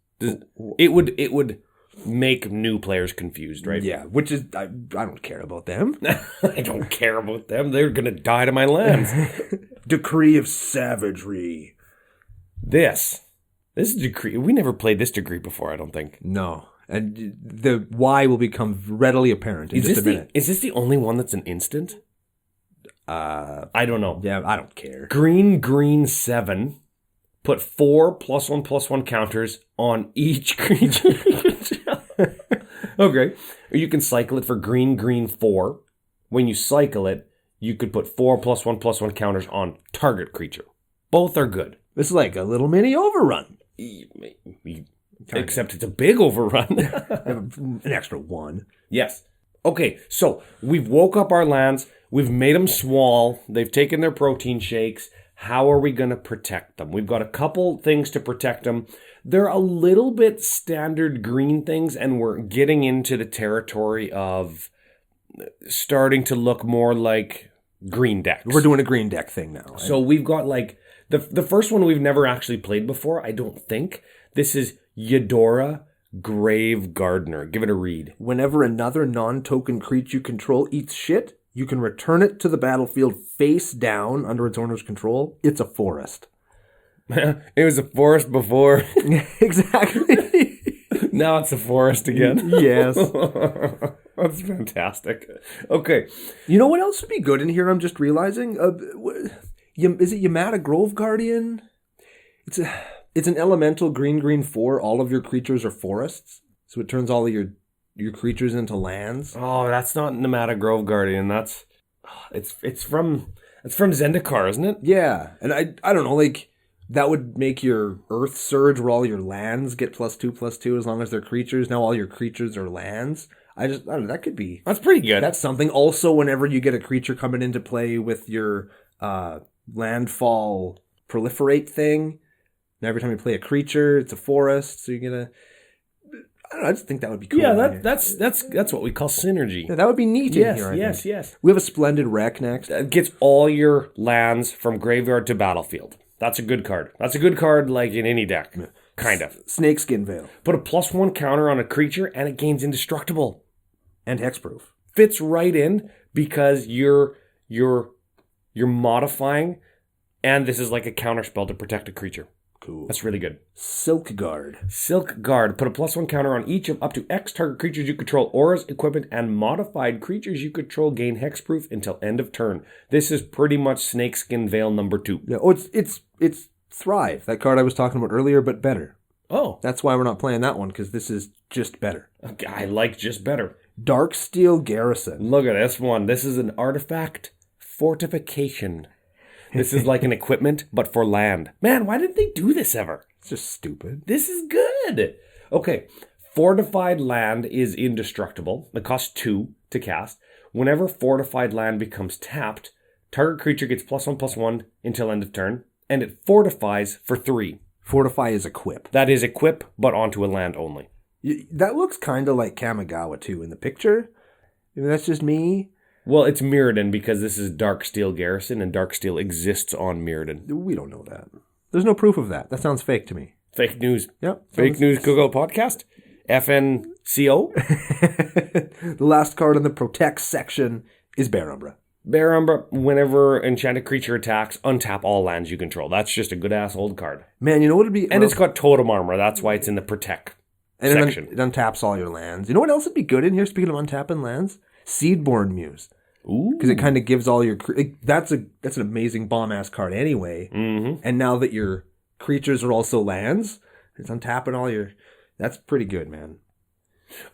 It would make new players confused, right? Yeah, which is, I don't care about them. I don't care about them. They're going to die to my lands. Decree of Savagery. This is Decree. We never played this Decree before, I don't think. No. And the why will become readily apparent in just a minute. Is this the only one that's an instant? I don't know. Yeah, I don't care. Green 7. Put 4 +1/+1 counters on each creature. Okay. Or you can cycle it for green 4. When you cycle it, you could put 4 +1/+1 counters on target creature. Both are good. It's like a little mini overrun. Except it's a big overrun. An extra 1. Yes. Okay, so we've woke up our lands. We've made them small. They've taken their protein shakes. How are we going to protect them? We've got a couple things to protect them. They're a little bit standard green things, and we're getting into the territory of starting to look more like green decks. We're doing a green deck thing now. So we've got like the first one we've never actually played before, I don't think. This is Eudora Grave Gardener. Give it a read. Whenever another non-token creature you control eats shit, you can return it to the battlefield face down under its owner's control. It's a forest. It was a forest before. Exactly. Now it's a forest again. Yes. That's fantastic. Okay. You know what else would be good in here? I'm just realizing. Is it Yamata Grove Guardian? It's an elemental green 4. All of your creatures are forests, so it turns all of your creatures into lands. Oh, that's not Yamata Grove Guardian. It's from Zendikar, isn't it? Yeah, and I don't know, like that would make your Earth Surge where all your lands get +2/+2 as long as they're creatures. Now all your creatures are lands. I don't know, that could be. That's pretty good. That's something. Also, whenever you get a creature coming into play with your landfall proliferate thing, and every time you play a creature, it's a forest, so you're gonna. I don't know, I just think that would be cool. Yeah, that's what we call synergy. Yeah, that would be neat in here. Yes. We have a splendid wreck next. That gets all your lands from graveyard to battlefield. That's a good card. That's a good card like in any deck. Kind of. Snakeskin Veil. Put a +1 counter on a creature and it gains indestructible. And hexproof. Fits right in because you're modifying, and this is like a counter spell to protect a creature. Cool. That's really good. Silk Guard. Silk Guard. Put a +1 counter on each of up to X target creatures you control, auras, equipment, and modified creatures you control gain hexproof until end of turn. This is pretty much Snakeskin Veil number 2. Yeah. Oh, it's Thrive, that card I was talking about earlier, but better. Oh. That's why we're not playing that one, because this is just better. Okay, I like just better. Darksteel Garrison. Look at this one. This is an artifact fortification. This is like an equipment, but for land. Man, why didn't they do this ever? It's just stupid. This is good. Okay. Fortified land is indestructible. It costs 2 to cast. Whenever fortified land becomes tapped, target creature gets +1/+1 until end of turn, and it fortifies for 3. Fortify is equip. That is equip, but onto a land only. That looks kind of like Kamigawa, too, in the picture. I mean, that's just me. Well, it's Mirrodin because this is Darksteel Garrison, and Darksteel exists on Mirrodin. We don't know that. There's no proof of that. That sounds fake to me. Fake news. Yep. Fake news Cookout Podcast. FNCO. The last card in the Protect section is Bear Umbra. Bear Umbra, whenever enchanted creature attacks, untap all lands you control. That's just a good-ass old card. Man, you know what would be... And it's got totem armor. That's why it's in the Protect section. It untaps all your lands. You know what else would be good in here, speaking of untapping lands? Seedborn Muse. Ooh. Because it kind of gives all your... That's an amazing bomb-ass card anyway. Mm-hmm. And now that your creatures are also lands, it's untapping all your... That's pretty good, man.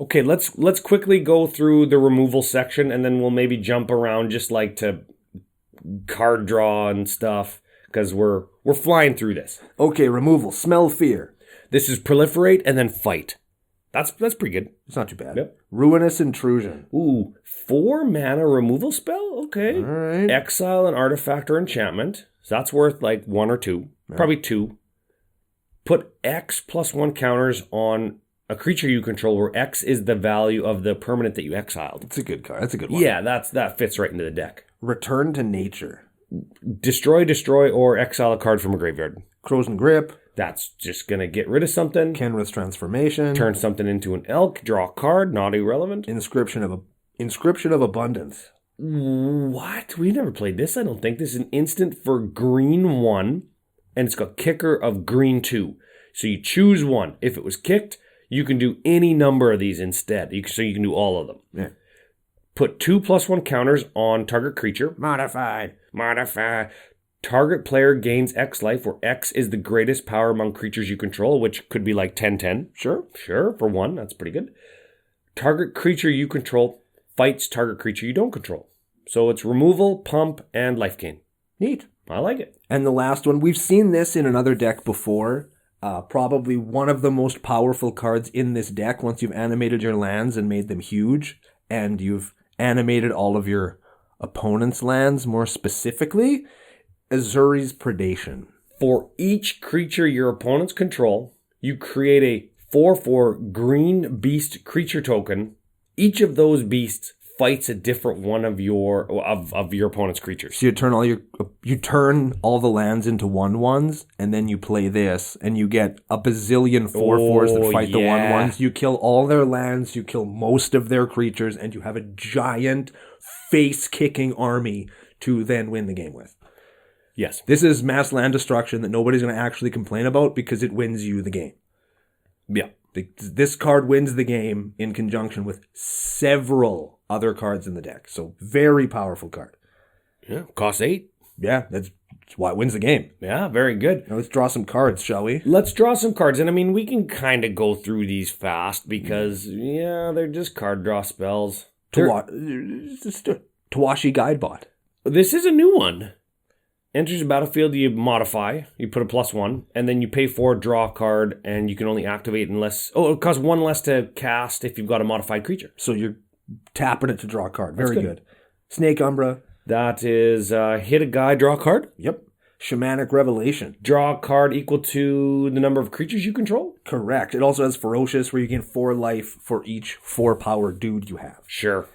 Okay, let's quickly go through the removal section, and then we'll maybe jump around just like to card draw and stuff, because we're flying through this. Okay, removal. Smell Fear. This is Proliferate and then Fight. That's pretty good. It's not too bad. Yep. Ruinous Intrusion. Ooh, 4 mana removal spell? Okay. All right. Exile an artifact or enchantment. So that's worth like 1 or 2. Right. Probably 2. Put X +1 counters on a creature you control where X is the value of the permanent that you exiled. That's a good card. That's a good one. Yeah, that fits right into the deck. Return to Nature. Destroy, or exile a card from a graveyard. Crows and Grip. That's just going to get rid of something. Kenrith's Transformation. Turn something into an elk. Draw a card. Not irrelevant. Inscription of Abundance. What? We never played this, I don't think. This is an instant for green 1, and it's got kicker of green 2. So you choose one. If it was kicked, you can do any number of these instead. So you can do all of them. Yeah. Put 2+1 counters on target creature. Modified. Target player gains X life, where X is the greatest power among creatures you control, which could be like 10-10. Sure, for 1. That's pretty good. Target creature you control fights target creature you don't control. So it's removal, pump, and life gain. Neat. I like it. And the last one, we've seen this in another deck before. Probably one of the most powerful cards in this deck once you've animated your lands and made them huge, and you've animated all of your opponent's lands more specifically. Azuri's Predation. For each creature your opponents control, you create a 4/4 green beast creature token. Each of those beasts fights a different one of your opponent's creatures. So you turn all the lands into 1/1s, and then you play this, and you get a bazillion 4/4s that fight the 1/1s. You kill all their lands, you kill most of their creatures, and you have a giant face-kicking army to then win the game with. Yes. This is mass land destruction that nobody's going to actually complain about because it wins you the game. Yeah. This card wins the game in conjunction with several other cards in the deck. So very powerful card. Yeah. Costs 8. Yeah, that's why it wins the game. Yeah, very good. Now let's draw some cards, shall we? Let's draw some cards. And I mean, we can kind of go through these fast because, they're just card draw spells. Tawashi Guidebot. This is a new one. Enters the battlefield, you modify, you put a +1, and then you pay 4, draw a card, and you can only activate unless... Oh, it costs 1 less to cast if you've got a modified creature. So you're tapping it to draw a card. Very good. Snake Umbra. That is hit a guy, draw a card. Yep. Shamanic Revelation. Draw a card equal to the number of creatures you control. Correct. It also has Ferocious, where you gain 4 life for each 4 power dude you have. Sure.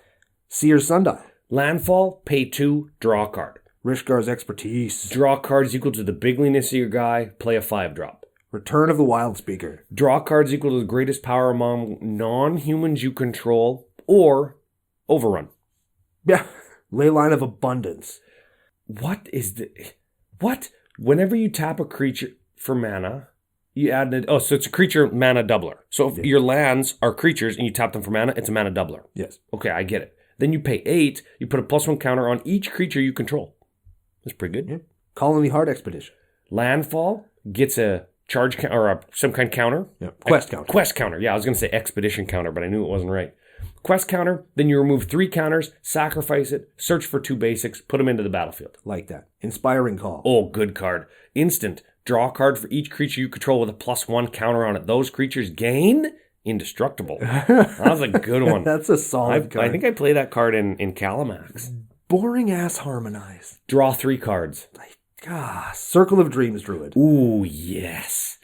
Seer's Sundial. Landfall, pay 2, draw a card. Rishgar's Expertise. Draw cards equal to the bigliness of your guy. Play a 5-drop. Return of the Wild Speaker. Draw cards equal to the greatest power among non-humans you control. Or Overrun. Yeah. Leyline of Abundance. What? Whenever you tap a creature for mana, you add so it's a creature mana doubler. So if your lands are creatures and you tap them for mana, it's a mana doubler. Yes. Okay, I get it. Then you pay 8, you put a +1 counter on each creature you control. That's pretty good. Yeah. Colony Heart Expedition. Landfall gets a charge or some kind of counter. Yeah. Quest counter. Quest counter. Yeah, I was going to say expedition counter, but I knew it wasn't right. Quest counter, then you remove 3 counters, sacrifice it, search for 2 basics, put them into the battlefield. Like that. Inspiring Call. Oh, good card. Instant. Draw a card for each creature you control with a +1 counter on it. Those creatures gain indestructible. That was a good one. That's a solid card. I think I play that card in Calamax. Boring ass Harmonize. Draw 3 cards. Circle of Dreams Druid. Ooh, yes.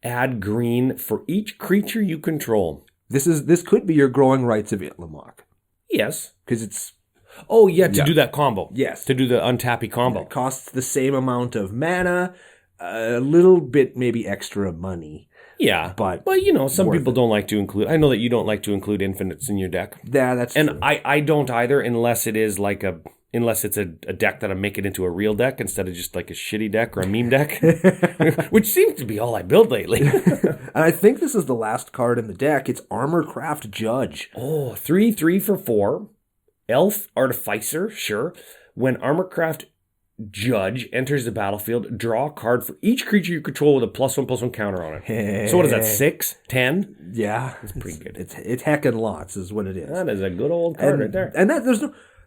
Add green for each creature you control. This could be your Growing Rights of Itlamok. Yes. Because it's... Oh, yeah, to do that combo. Yes. To do the untappy combo. It costs the same amount of mana, a little bit maybe extra money. Yeah. But some people don't like to include... I know that you don't like to include infinites in your deck. Yeah, that's true. And I don't either unless it is like unless it's a deck that I make it into a real deck instead of just like a shitty deck or a meme deck, which seems to be all I build lately. And I think this is the last card in the deck. It's Armorcraft Judge. Oh, 3/3 for 4. Elf Artificer, sure. When Armorcraft Judge enters the battlefield, draw a card for each creature you control with a +1/+1 counter on it. So what is that, 6? 10? Yeah. It's pretty good. It's heckin' lots is what it is. That is a good old card right there. And that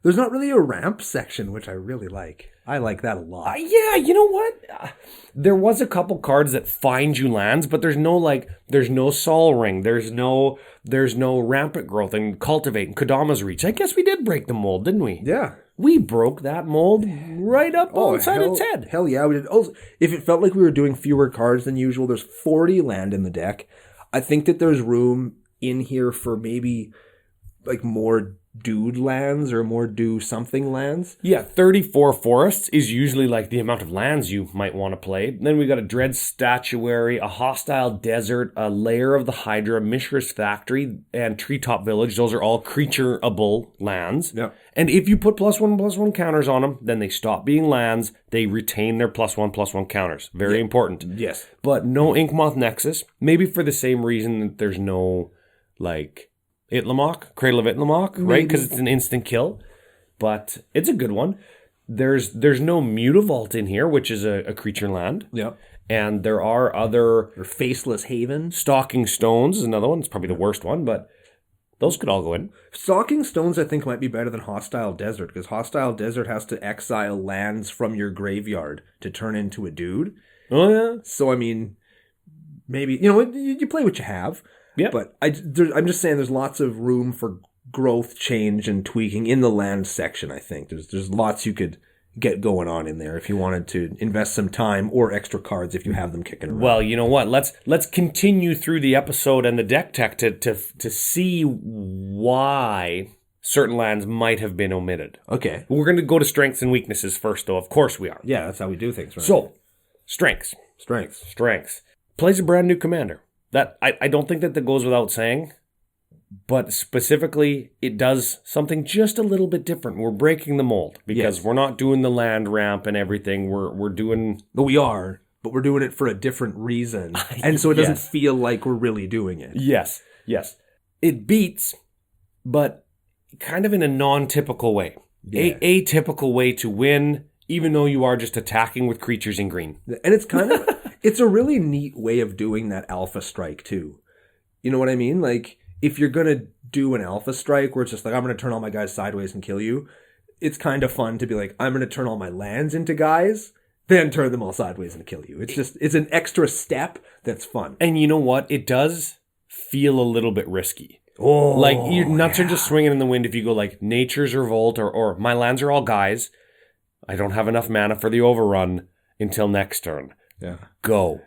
there's not really a ramp section, which I really like. I like that a lot. Yeah, you know what? There was a couple cards that find you lands, but there's no Sol Ring, there's no Rampant Growth and Cultivate and Kodama's Reach. I guess we did break the mold, didn't we? Yeah. We broke that mold right up inside its head. Hell yeah, we did. Also, if it felt like we were doing fewer cards than usual, there's 40 land in the deck. I think that there's room in here for maybe like more dude lands or more do something lands. Yeah, 34 forests is usually like the amount of lands you might want to play. Then we got a Dread Statuary, a Hostile Desert, a Lair of the Hydra, Mishra's Factory, and Treetop Village. Those are all creatureable lands. Yeah. And if you put +1/+1 counters on them, then they stop being lands. They retain their +1/+1 counters. Very important. Yes. But no Inkmoth Nexus. Maybe for the same reason that there's no, like, Itlamok, Cradle of Itlamok, right? Because it's an instant kill. But it's a good one. There's no Mutavault in here, which is a creature land. Yeah. And there are other... Or Faceless Haven. Stalking Stones is another one. It's probably the worst one, but those could all go in. Stalking Stones, I think, might be better than Hostile Desert, because Hostile Desert has to exile lands from your graveyard to turn into a dude. Oh, yeah. So, I mean, maybe, you play what you have. Yeah. But I'm just saying there's lots of room for growth, change, and tweaking in the land section, I think. There's lots you could get going on in there if you wanted to invest some time or extra cards if you have them kicking around. Well, you know what? Let's continue through the episode and the deck tech to see why certain lands might have been omitted. Okay. We're going to go to strengths and weaknesses first, though. Of course we are. Yeah, that's how we do things, right? So, strengths. Strengths. Plays a brand new commander. That I don't think that goes without saying, but specifically, it does something just a little bit different. We're breaking the mold because we're not doing the land ramp and everything. We're doing... But we are, but we're doing it for a different reason. And so it doesn't feel like we're really doing it. Yes. It beats, but kind of in a non-typical way. Yeah. Atypical way to win, even though you are just attacking with creatures in green. And it's kind of... It's a really neat way of doing that alpha strike, too. You know what I mean? Like, if you're going to do an alpha strike where it's just like, I'm going to turn all my guys sideways and kill you, it's kind of fun to be like, I'm going to turn all my lands into guys, then turn them all sideways and kill you. It's an extra step that's fun. And you know what? It does feel a little bit risky. Oh, like, your nuts are just swinging in the wind if you go like Nature's Revolt or my lands are all guys. I don't have enough mana for the overrun until next turn. Yeah. Go.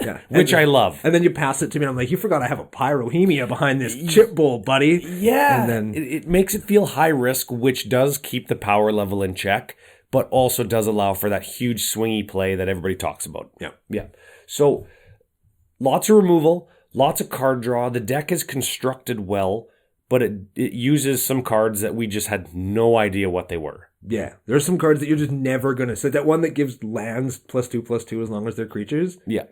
Yeah. Which I love. And then you pass it to me and I'm like, you forgot I have a Pyrohemia behind this chip bowl, buddy. Yeah. And then it makes it feel high risk, which does keep the power level in check, but also does allow for that huge swingy play that everybody talks about. Yeah. So lots of removal, lots of card draw. The deck is constructed well, but it uses some cards that we just had no idea what they were. Yeah, there's some cards that you're just never going to... So that one that gives lands +2/+2 as long as they're creatures. Yeah.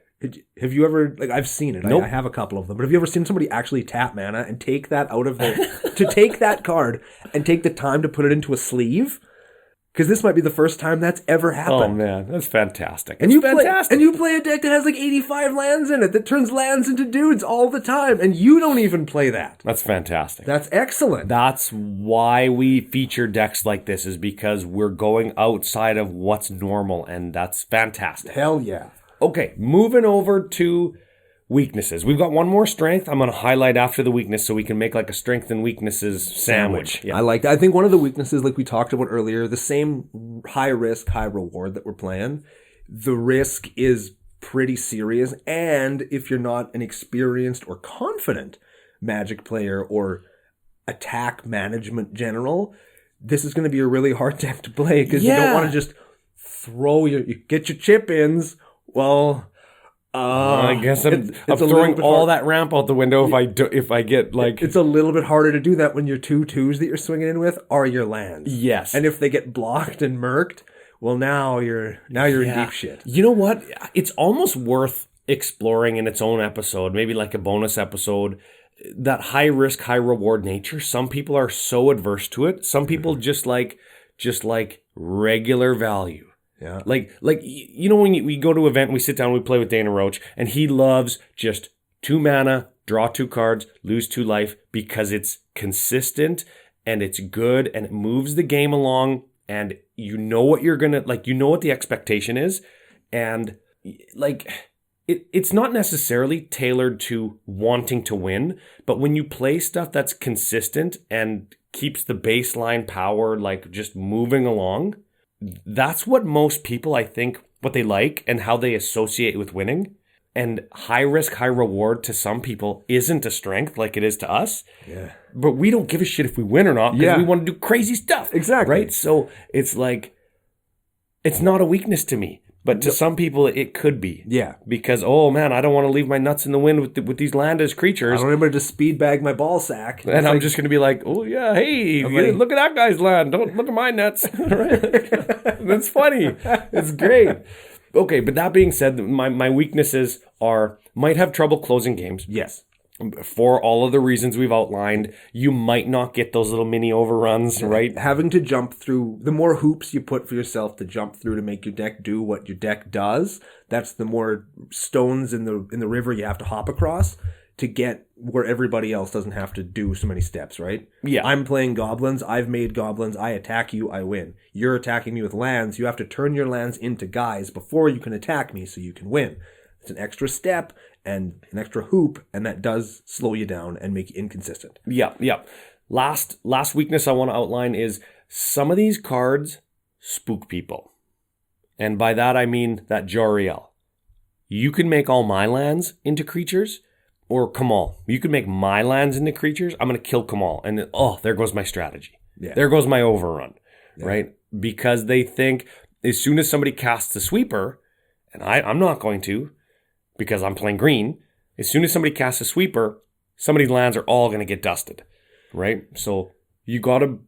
Have you ever... Like, I've seen it. Nope. I have a couple of them. But have you ever seen somebody actually tap mana and take that out of their... to take that card and take the time to put it into a sleeve? Because this might be the first time that's ever happened. Oh, man. That's fantastic. And you play a deck that has like 85 lands in it that turns lands into dudes all the time. And you don't even play that. That's fantastic. That's excellent. That's why we feature decks like this, is because we're going outside of what's normal. And that's fantastic. Hell yeah. Okay, moving over to weaknesses. We've got one more strength I'm going to highlight after the weakness so we can make like a strength and weaknesses sandwich. Yeah. I like that. I think one of the weaknesses, like we talked about earlier, the same high risk, high reward that we're playing, the risk is pretty serious. And if you're not an experienced or confident Magic player or attack management general, this is going to be a really hard deck to play because you don't want to just you get your chip-ins. Well... I guess I'm throwing all that ramp out the window if I get like... It's a little bit harder to do that when your 2/2s that you're swinging in with are your lands. Yes. And if they get blocked and murked, well, now you're in deep shit. You know what? It's almost worth exploring in its own episode, maybe like a bonus episode, that high risk, high reward nature. Some people are so adverse to it. Some people just like regular value. Yeah. Like you know, when we go to an event, we sit down, we play with Dana Roach, and he loves just 2 mana, draw 2 cards, lose 2 life, because it's consistent and it's good and it moves the game along, and you know what you're gonna like. You know what the expectation is, and like it's not necessarily tailored to wanting to win, but when you play stuff that's consistent and keeps the baseline power like just moving along. That's what most people, I think, what they like and how they associate with winning. And high risk, high reward to some people isn't a strength like it is to us. Yeah. But we don't give a shit if we win or not because we want to do crazy stuff. Exactly. Right? So it's like, it's not a weakness to me. But to some people, it could be. Yeah. Because, oh man, I don't want to leave my nuts in the wind with these land as creatures. I don't want to speed bag my ball sack. And I'm just going to be like, oh yeah, hey, look at that guy's land. Don't look at my nets. That's funny. It's great. Okay, but that being said, my weaknesses might have trouble closing games. Yes. For all of the reasons we've outlined, you might not get those little mini overruns, right? Having to jump through, the more hoops you put for yourself to jump through to make your deck do what your deck does, that's the more stones in the river you have to hop across to get where everybody else doesn't have to do so many steps, right? Yeah. I'm playing goblins, I've made goblins, I attack you, I win. You're attacking me with lands, you have to turn your lands into guys before you can attack me so you can win. It's an extra step and an extra hoop, and that does slow you down and make you inconsistent. Yeah. Last weakness I want to outline is some of these cards spook people. And by that I mean that Jariel. You can make all my lands into creatures, or Kamal. You can make my lands into creatures. I'm going to kill Kamal. And there goes my strategy. Yeah. There goes my overrun, right? Because they think as soon as somebody casts a sweeper, and I'm not going to, because I'm playing green, as soon as somebody casts a sweeper, somebody's lands are all going to get dusted, right? So you gotta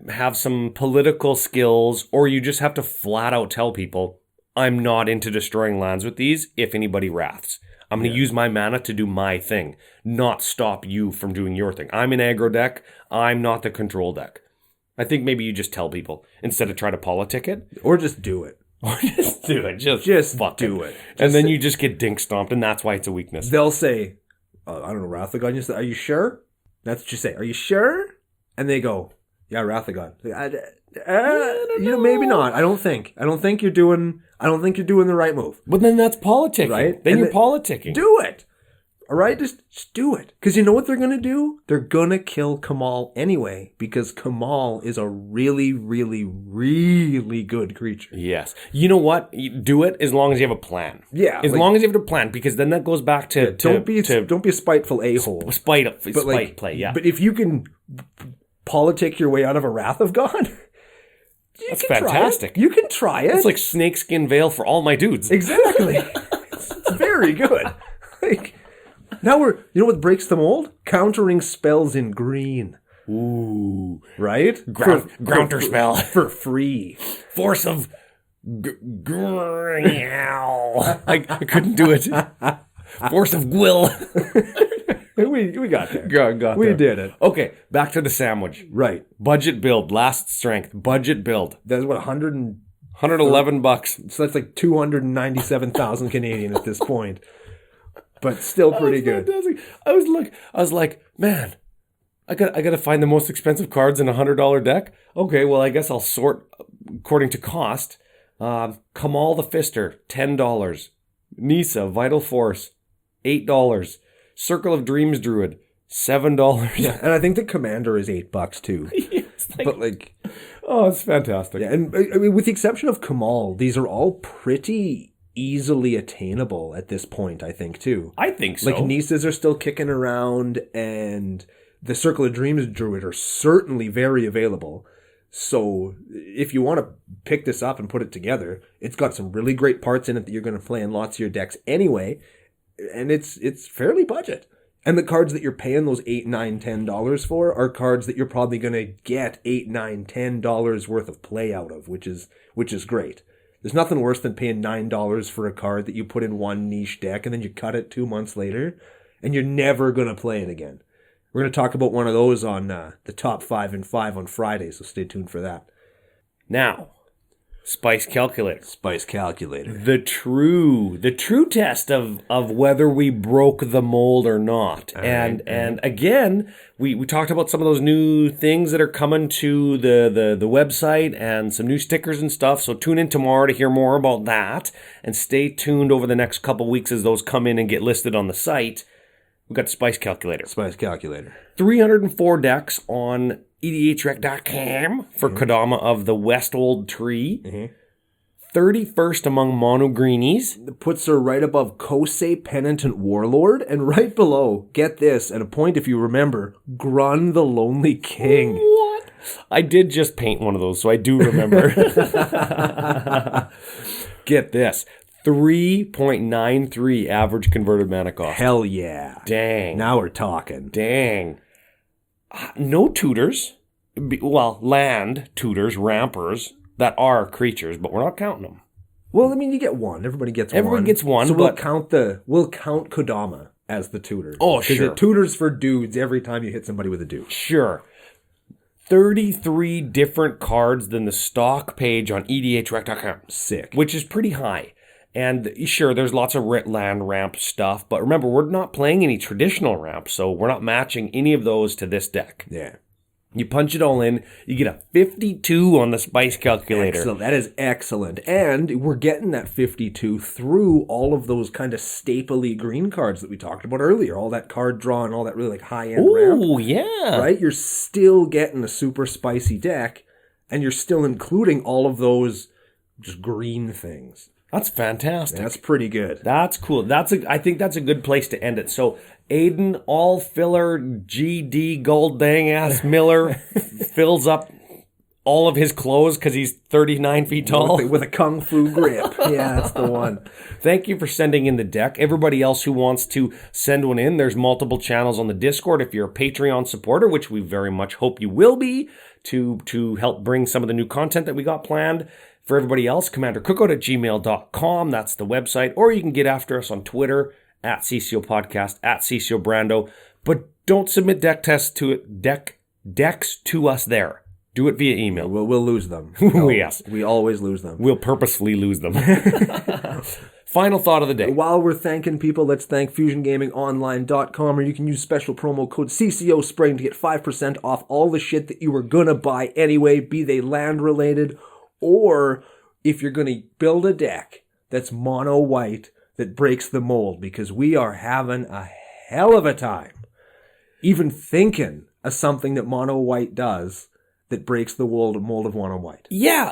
have some political skills, or you just have to flat out tell people, I'm not into destroying lands with these if anybody wraths. I'm going to use my mana to do my thing, not stop you from doing your thing. I'm an aggro deck. I'm not the control deck. I think maybe you just tell people instead of try to politic it. Or just do it. Or just do it. Just do it. And then you just get dink stomped, and that's why it's a weakness. They'll say, I don't know, Rathagon, you say, are you sure? That's what you say. Are you sure? And they go, yeah, Rathagon. Maybe not. I don't think you're doing the right move. But then that's politicking. Right? Then you're politicking. Do it. All right? Just do it. Because you know what they're going to do? They're going to kill Kamal anyway, because Kamal is a really, really, really good creature. Yes. You know what? You do it as long as you have a plan. Yeah. As long as you have a plan, because then that goes back to... Don't be a spiteful a-hole. Spite play, yeah. But if you can politic your way out of a Wrath of God... That's fantastic. You can try it. It's like snakeskin veil for all my dudes. Exactly. It's very good. Now you know what breaks the mold? Countering spells in green. Ooh. Right? Grounter spell. For free. Force of... I couldn't do it. Force of Gwill. We got there. Got we there. did it. Okay, back to the sandwich. Right. Budget build, last strength, budget build. That's what, $111. So that's like 297,000 Canadian at this point. But still pretty good. Fantastic. I was like, man, I got to find the most expensive cards in a $100 deck. Okay, well, I guess I'll sort according to cost. Kamal the Fister, $10. Nisa, Vital Force, $8. Circle of Dreams Druid, $7. Yeah, and I think the Commander is $8 too. It's fantastic. Yeah, and I mean, with the exception of Kamal, these are all pretty easily attainable at this point, I think, too. I think so. Like, Nisas are still kicking around, and the Circle of Dreams Druid are certainly very available. So if you want to pick this up and put it together, it's got some really great parts in it that you're going to play in lots of your decks anyway, and it's fairly budget. And the cards that you're paying those $8, $9, $10 for are cards that you're probably going to get $8, $9, $10 worth of play out of, which is great. There's nothing worse than paying $9 for a card that you put in one niche deck and then you cut it 2 months later and you're never going to play it again. We're going to talk about one of those on the top 5 and 5 on Friday, so stay tuned for that. Now, Spice Calculator. Spice Calculator. The true test of whether we broke the mold or not. And again, we talked about some of those new things that are coming to the website and some new stickers and stuff. So tune in tomorrow to hear more about that. And stay tuned over the next couple weeks as those come in and get listed on the site. We've got the Spice Calculator. Spice Calculator. 304 decks on EDHrec.com for Kodama of the West Old Tree. 31st among mono greenies. It puts her right above Kosei Penitent Warlord, and right below, get this, at a point if you remember, Grun the Lonely King. What? I did just paint one of those, so I do remember. Get this. 3.93 average converted mana cost. Hell yeah. Dang. Now we're talking. Dang. No tutors. Well, land tutors, rampers that are creatures, but we're not counting them. Well, I mean, you get one. Everybody gets one. Everybody gets one. So but we'll count Kodama as the tutor. Oh, sure. Because it tutors for dudes every time you hit somebody with a dude. Sure. 33 different cards than the stock page on EDH.com. Sick. Which is pretty high. And sure, there's lots of land ramp stuff, but remember, we're not playing any traditional ramps, so we're not matching any of those to this deck. Yeah. You punch it all in, you get a 52 on the spice calculator. Excellent. That is excellent. And we're getting that 52 through all of those kind of stapley green cards that we talked about earlier. All that card draw and all that really like high-end ramp. Oh, yeah. Right? You're still getting a super spicy deck, and you're still including all of those just green things. That's fantastic. That's pretty good. That's cool. I think that's a good place to end it. So, Aiden, all filler, GD, gold dang ass Miller, fills up all of his clothes because he's 39 feet tall. With a kung fu grip. Yeah, that's the one. Thank you for sending in the deck. Everybody else who wants to send one in, there's multiple channels on the Discord. If you're a Patreon supporter, which we very much hope you will be, to help bring some of the new content that we got planned. For everybody else, commandercookout@gmail.com. That's the website. Or you can get after us on Twitter, @CCO Podcast, @CCO Brando. But don't submit decks to us there. Do it via email. We'll lose them. Yes. We always lose them. We'll purposefully lose them. Final thought of the day. While we're thanking people, let's thank FusionGamingOnline.com, where you can use special promo code CCO Spring to get 5% off all the shit that you were going to buy anyway, be they land related, or if you're going to build a deck that's mono white that breaks the mold, because we are having a hell of a time even thinking of something that mono white does that breaks the mold of mono white. Yeah,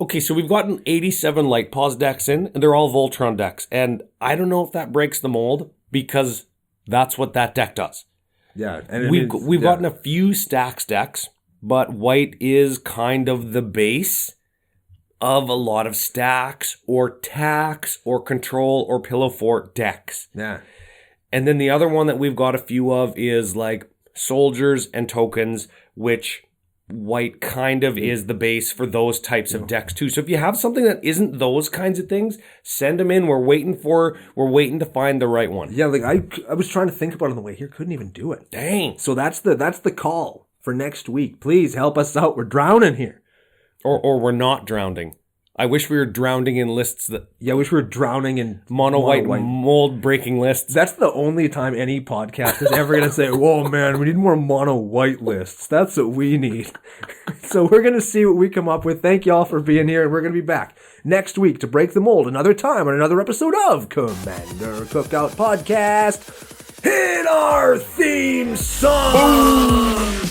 okay, so we've gotten 87 Light Paws decks in, and they're all Voltron decks, and I don't know if that breaks the mold, because that's what that deck does. Yeah. And we've gotten a few Stacks decks, but white is kind of the base of a lot of Stacks or Tax or Control or Pillow Fort decks. Yeah. And then the other one that we've got a few of is like Soldiers and Tokens, which white kind of is the base for those types of decks too. So if you have something that isn't those kinds of things, send them in. We're waiting to find the right one. Yeah, I was trying to think about it on the way here, couldn't even do it. Dang. So that's the call for next week. Please help us out. We're drowning here. Or we're not drowning. I wish we were drowning in lists that... Yeah, I wish we were drowning in mono white mold-breaking lists. That's the only time any podcast is ever going to say, whoa, man, we need more mono-white lists. That's what we need. So we're going to see what we come up with. Thank y'all for being here, and we're going to be back next week to break the mold another time on another episode of Commander Cookout Podcast. Hit our theme song! Boom!